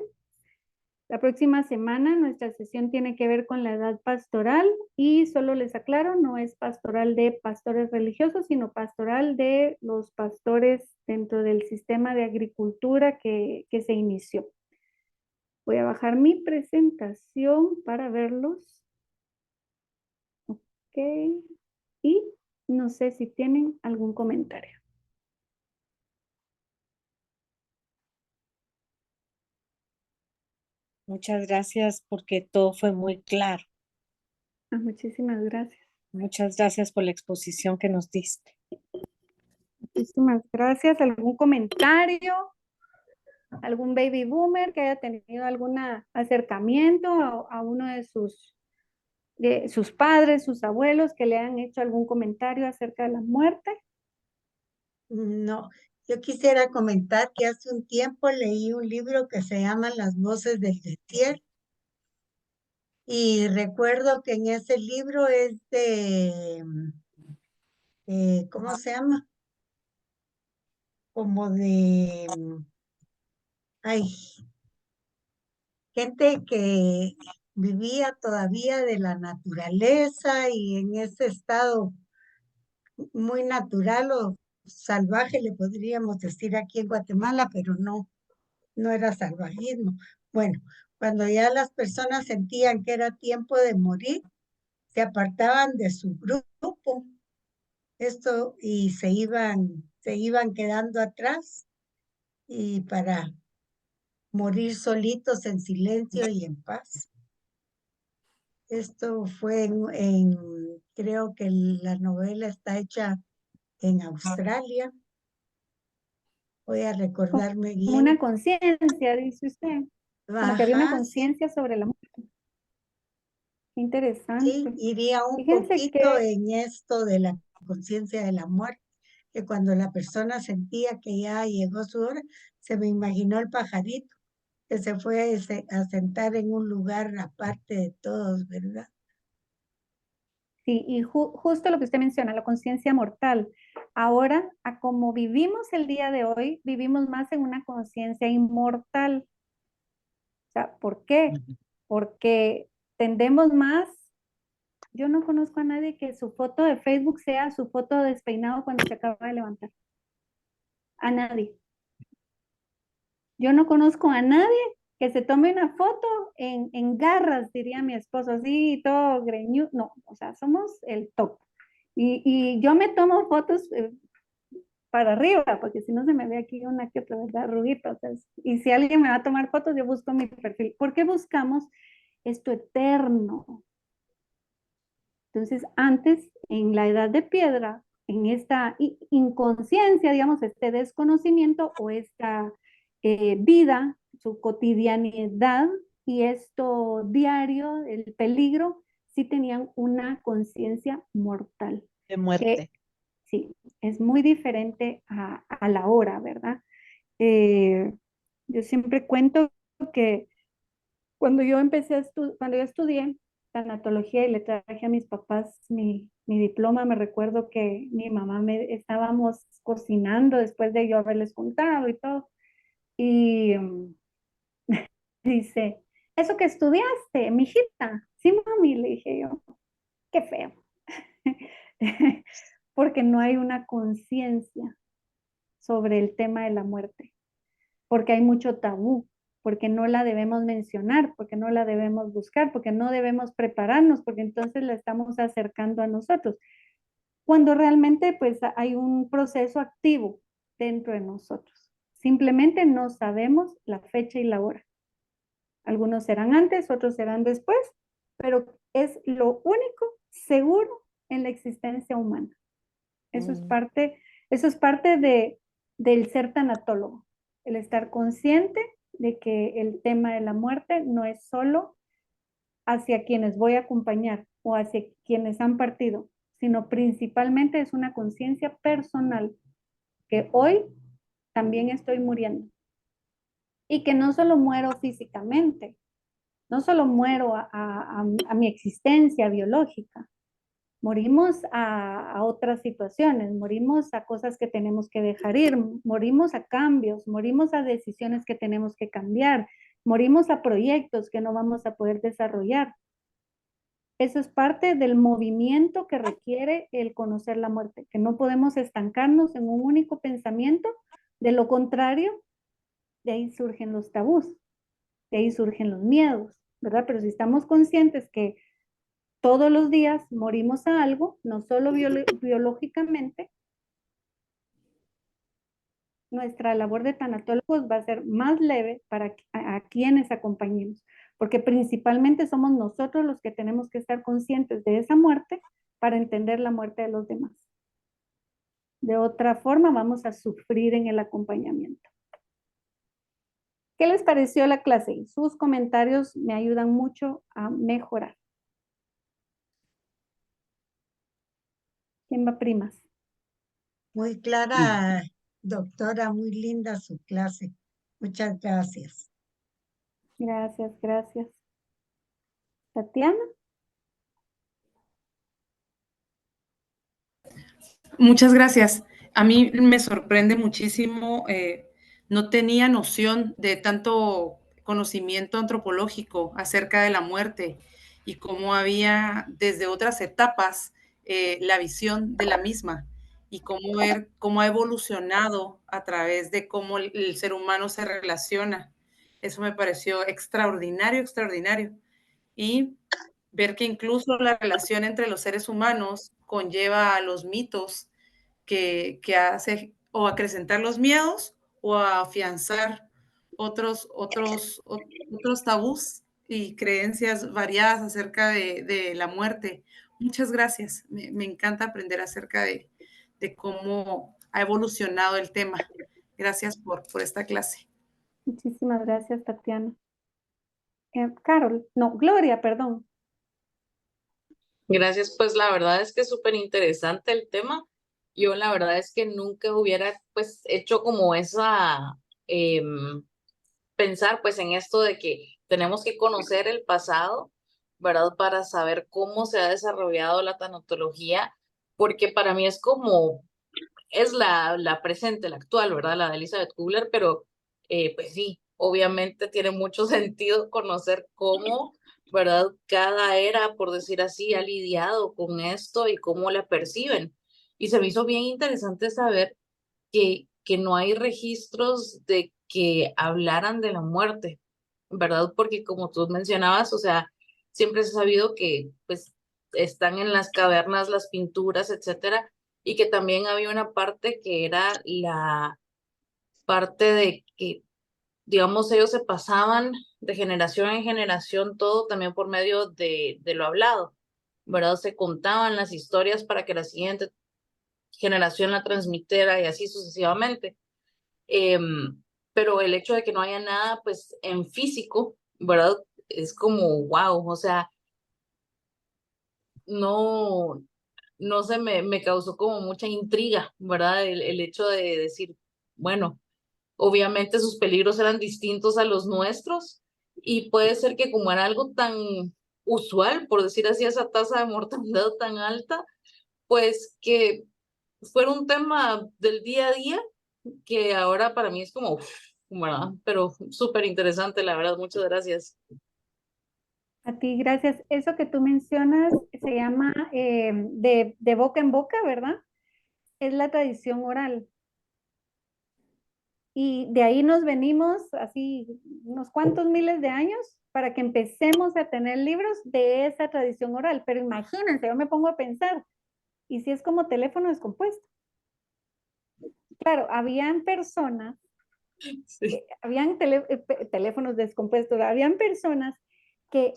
La próxima semana nuestra sesión tiene que ver con la edad pastoral y solo les aclaro, no es pastoral de pastores religiosos, sino pastoral de los pastores dentro del sistema de agricultura que se inició. Voy a bajar mi presentación para verlos. Ok. Y no sé si tienen algún comentario. Muchas gracias porque todo fue muy claro. Muchísimas gracias. Muchas gracias por la exposición que nos diste. Muchísimas gracias. ¿Algún comentario? ¿Algún baby boomer que haya tenido algún acercamiento a uno de sus padres, sus abuelos, que le han hecho algún comentario acerca de la muerte? No, yo quisiera comentar que hace un tiempo leí un libro que se llama Las voces del desierto. Y recuerdo que en ese libro es de, ¿cómo se llama? Como de, ay, gente que vivía todavía de la naturaleza y en ese estado muy natural o salvaje, le podríamos decir aquí en Guatemala, pero no era salvajismo. Bueno, cuando ya las personas sentían que era tiempo de morir, se apartaban de su grupo, y se iban quedando atrás y para morir solitos en silencio y en paz. Esto fue creo que la novela está hecha en Australia. Voy a recordarme Como bien. una conciencia, dice usted. Como que había una Ajá, sí. conciencia sobre la muerte. Interesante. Sí, iría un Fíjense poquito que en esto de la conciencia de la muerte, que cuando la persona sentía que ya llegó su hora, se me imaginó el pajarito que se fue a sentar en un lugar aparte de todos, ¿verdad? sí, y justo lo que usted menciona, la conciencia mortal. Ahora, a como vivimos el día de hoy, vivimos más en una conciencia inmortal. O sea, ¿por qué? Porque tendemos más. Yo no conozco a nadie que su foto de Facebook sea su foto de despeinado cuando se acaba de levantar. A nadie. Yo no conozco a nadie que se tome una foto en garras, diría mi esposo, así, todo greñudo. No, o sea, somos el top. Y yo me tomo fotos para arriba, porque si no se me ve aquí una que otra, ¿verdad? Rugita. O sea, y si alguien me va a tomar fotos, yo busco mi perfil. ¿Por qué buscamos esto eterno? Entonces, antes, en la edad de piedra, en esta inconsciencia, digamos, este desconocimiento o esta vida, su cotidianidad y esto diario, el peligro, sí tenían una conciencia mortal. De muerte. Sí, es muy diferente a la hora, ¿verdad? Yo siempre cuento que cuando yo cuando yo estudié tanatología y le traje a mis papás mi diploma, me recuerdo que mi mamá estábamos cocinando después de yo haberles contado y todo. Y dice, eso que estudiaste, mijita. Sí, mami, le dije yo, qué feo. Porque no hay una conciencia sobre el tema de la muerte, porque hay mucho tabú, porque no la debemos mencionar, porque no la debemos buscar, porque no debemos prepararnos, porque entonces la estamos acercando a nosotros, cuando realmente pues hay un proceso activo dentro de nosotros. Simplemente no sabemos la fecha y la hora. Algunos serán antes, otros serán después, pero es lo único seguro en la existencia humana. Eso es parte del ser tanatólogo, el estar consciente de que el tema de la muerte no es solo hacia quienes voy a acompañar o hacia quienes han partido, sino principalmente es una conciencia personal, que hoy también estoy muriendo. Y que no solo muero físicamente, no solo muero a mi existencia biológica, morimos a otras situaciones, morimos a cosas que tenemos que dejar ir, morimos a cambios, morimos a decisiones que tenemos que cambiar, morimos a proyectos que no vamos a poder desarrollar. Eso es parte del movimiento que requiere el conocer la muerte, que no podemos estancarnos en un único pensamiento, de lo contrario, de ahí surgen los tabús, de ahí surgen los miedos, ¿verdad? Pero si estamos conscientes que todos los días morimos a algo, no solo biológicamente, nuestra labor de tanatólogos va a ser más leve para a quienes acompañemos, porque principalmente somos nosotros los que tenemos que estar conscientes de esa muerte para entender la muerte de los demás. De otra forma, vamos a sufrir en el acompañamiento. ¿Qué les pareció la clase? Sus comentarios me ayudan mucho a mejorar. ¿Quién va primas? Muy clara, doctora, muy linda su clase. Muchas gracias. Gracias, gracias. Tatiana. Muchas gracias. A mí me sorprende muchísimo, no tenía noción de tanto conocimiento antropológico acerca de la muerte y cómo había desde otras etapas la visión de la misma y cómo ver cómo ha evolucionado a través de cómo el ser humano se relaciona. Eso me pareció extraordinario, extraordinario. Y ver que incluso la relación entre los seres humanos conlleva a los mitos que hace o acrecentar los miedos o a afianzar otros tabús y creencias variadas acerca de la muerte. Muchas gracias. Me encanta aprender acerca de cómo ha evolucionado el tema. Gracias por esta clase. Muchísimas gracias, Tatiana. Carol, no, Gloria, perdón. Gracias, pues la verdad es que es súper interesante el tema. Yo la verdad es que nunca hubiera pues hecho como esa, pensar pues en esto de que tenemos que conocer el pasado, ¿verdad? Para saber cómo se ha desarrollado la tanatología, porque para mí es como, es la presente, la actual, ¿verdad? La de Elizabeth Kubler, pero pues sí, obviamente tiene mucho sentido conocer cómo, ¿verdad? Cada era, por decir así, ha lidiado con esto y cómo la perciben. Y se me hizo bien interesante saber que no hay registros de que hablaran de la muerte, ¿verdad? Porque como tú mencionabas, o sea, siempre se ha sabido que pues están en las cavernas las pinturas, etcétera, y que también había una parte que era la parte de que, digamos, ellos se pasaban de generación en generación todo también por medio de lo hablado, ¿verdad? Se contaban las historias para que la siguiente generación la transmitiera y así sucesivamente. Pero el hecho de que no haya nada, pues, en físico, ¿verdad? Es como, wow, o sea, no, no se me causó como mucha intriga, ¿verdad? El hecho de decir, bueno, obviamente sus peligros eran distintos a los nuestros y puede ser que como era algo tan usual, por decir así, esa tasa de mortalidad tan alta, pues que fuera un tema del día a día que ahora para mí es como, ¿verdad? Pero súper interesante, la verdad, muchas gracias. A ti, gracias. Eso que tú mencionas se llama de boca en boca, ¿verdad? Es la tradición oral. Y de ahí nos venimos así unos cuantos miles de años para que empecemos a tener libros de esa tradición oral. Pero imagínense, yo me pongo a pensar, ¿y si es como teléfono descompuesto? Claro, habían personas, habían teléfonos descompuestos, habían personas que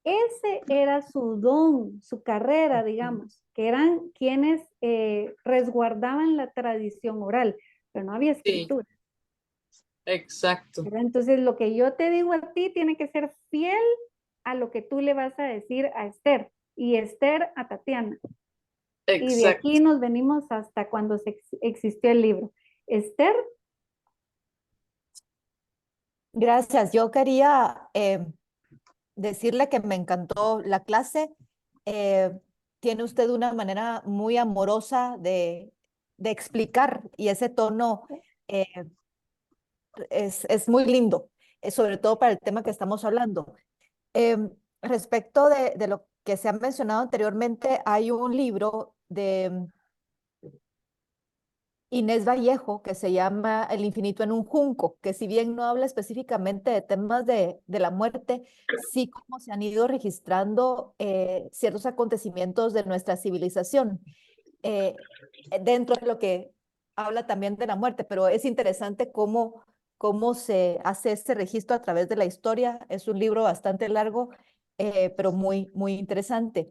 ese era su don, su carrera, digamos, que eran quienes resguardaban la tradición oral, pero no había Sí, escritura. exacto. ¿Verdad? Entonces, lo que yo te digo a ti tiene que ser fiel a lo que tú le vas a decir a Esther y Esther a Tatiana. Y de Exacto. aquí nos venimos hasta cuando existió el libro. Esther, Gracias. Yo quería decirle que me encantó la clase. Tiene usted una manera muy amorosa de explicar y ese tono eh, es muy lindo, sobre todo para el tema que estamos hablando. Respecto de lo que se ha mencionado anteriormente, hay un libro de Inés Vallejo que se llama El infinito en un junco, que si bien no habla específicamente de temas de la muerte, sí como se han ido registrando ciertos acontecimientos de nuestra civilización eh, dentro de lo que habla también de la muerte, pero es interesante cómo se hace este registro a través de la historia. Es un libro bastante largo, pero muy interesante.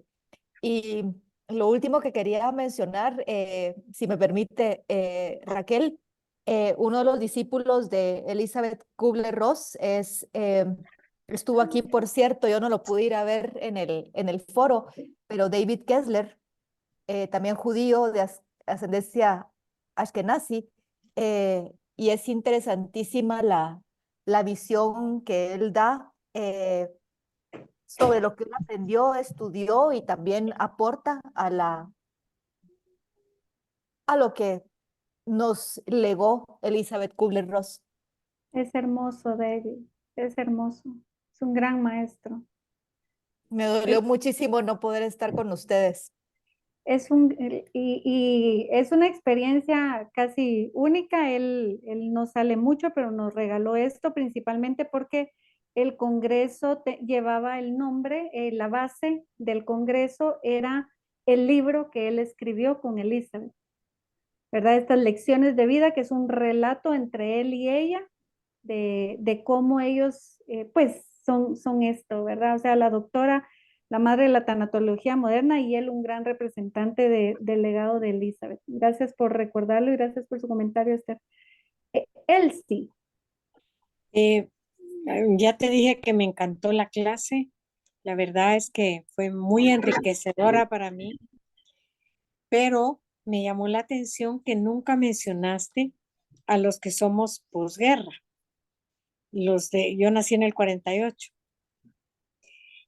Y lo último que quería mencionar, si me permite, Raquel, uno de los discípulos de Elizabeth Kubler-Ross estuvo aquí, por cierto, yo no lo pude ir a ver en el foro, pero David Kessler, también judío de ascendencia ashkenazi, y es interesantísima la visión que él da sobre lo que él aprendió, estudió y también aporta a lo que nos legó Elizabeth Kubler-Ross. es hermoso, David, es hermoso, es un gran maestro. Me dolió muchísimo no poder estar con ustedes. Y es una experiencia casi única. Él no sale mucho, pero nos regaló esto principalmente porque el Congreso llevaba el nombre, la base del Congreso era el libro que él escribió con Elizabeth, ¿verdad? Estas lecciones de vida, que es un relato entre él y ella de cómo ellos, pues, son esto, ¿verdad? O sea, la doctora, la madre de la tanatología moderna y él un gran representante del legado de Elizabeth. Gracias por recordarlo y gracias por su comentario, Esther. Elsie. Ya te dije que me encantó la clase. La verdad es que fue muy enriquecedora para mí, pero me llamó la atención que nunca mencionaste a los que somos posguerra. Yo nací en el 48.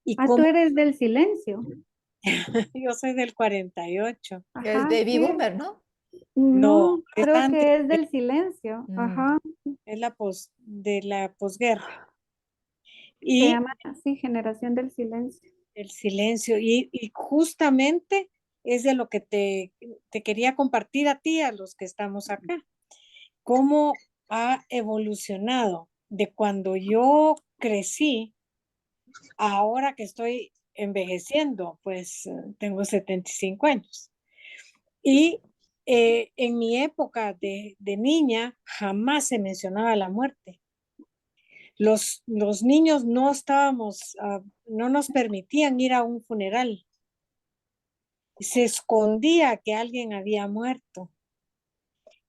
¿Y Ah, tú cómo? eres del silencio. Yo soy del 48. Es Ajá, baby sí. boomer, ¿no? No, No, es creo antes, que es del silencio. Ajá. es de la posguerra. Se Y llama así, Generación del Silencio. el silencio, y justamente es de lo que te quería compartir a ti, a los que estamos acá. Cómo ha evolucionado de cuando yo crecí, ahora que estoy envejeciendo, pues tengo 75 años. Y en mi época de niña jamás se mencionaba la muerte. Los niños no estábamos, no nos permitían ir a un funeral. Se escondía que alguien había muerto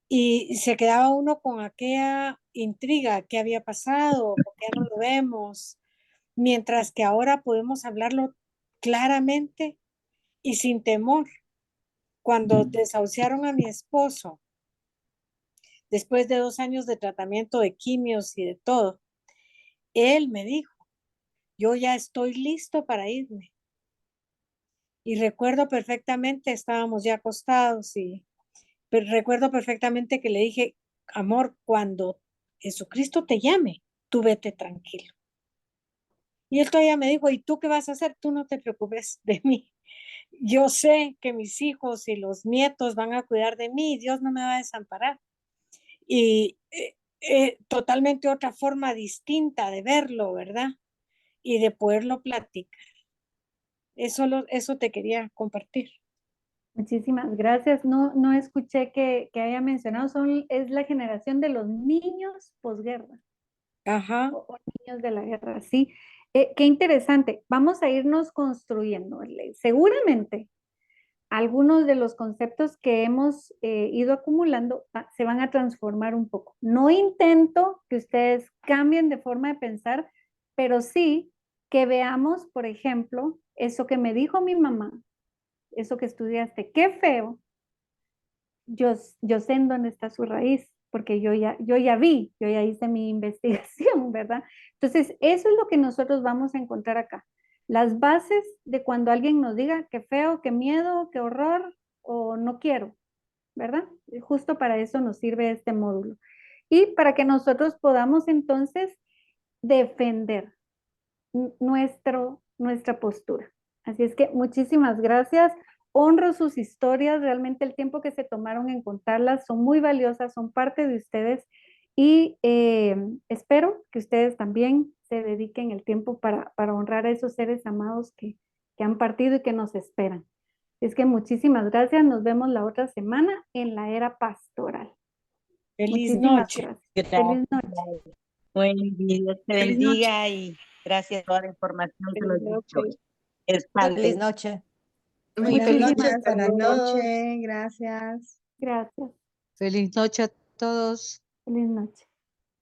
y se quedaba uno con aquella intriga, qué había pasado, por qué no lo vemos, mientras que ahora podemos hablarlo claramente y sin temor. Cuando desahuciaron a mi esposo, después de 2 años de tratamiento de quimios y de todo, él me dijo, yo ya estoy listo para irme. Y recuerdo perfectamente, estábamos ya acostados pero recuerdo perfectamente que le dije, amor, cuando Jesucristo te llame, tú vete tranquilo. Y él todavía me dijo, ¿y tú qué vas a hacer? Tú no te preocupes de mí. Yo sé que mis hijos y los nietos van a cuidar de mí y Dios no me va a desamparar. Y totalmente otra forma distinta de verlo, ¿verdad? Y de poderlo platicar. Eso te quería compartir. Muchísimas gracias. No escuché que haya mencionado, es la generación de los niños posguerra. Ajá. O niños de la guerra, sí. Qué interesante. Vamos a irnos construyendo. Seguramente algunos de los conceptos que hemos ido acumulando se van a transformar un poco. No intento que ustedes cambien de forma de pensar, pero sí que veamos, por ejemplo, eso que me dijo mi mamá, eso que estudiaste, qué feo. Yo sé en dónde está su raíz, porque yo ya hice mi investigación, ¿verdad? Entonces, eso es lo que nosotros vamos a encontrar acá. Las bases de cuando alguien nos diga qué feo, qué miedo, qué horror o no quiero, ¿verdad? Justo para eso nos sirve este módulo. Y para que nosotros podamos entonces defender nuestra postura. Así es que muchísimas gracias. Honro sus historias, realmente el tiempo que se tomaron en contarlas son muy valiosas, son parte de ustedes y espero que ustedes también se dediquen el tiempo para honrar a esos seres amados que han partido y que nos esperan. Es que muchísimas gracias, nos vemos la otra semana en la era pastoral. Feliz Muchísimas noche. gracias. Feliz noche. Buen día, Dios te Feliz noche. bendiga y gracias por toda la información que nos Feliz diste noche. hoy. Está Feliz bien. noche. Muy feliz Muchísimas noche para Buenas todos. noches. Gracias. gracias. Feliz noche a todos. Feliz noche.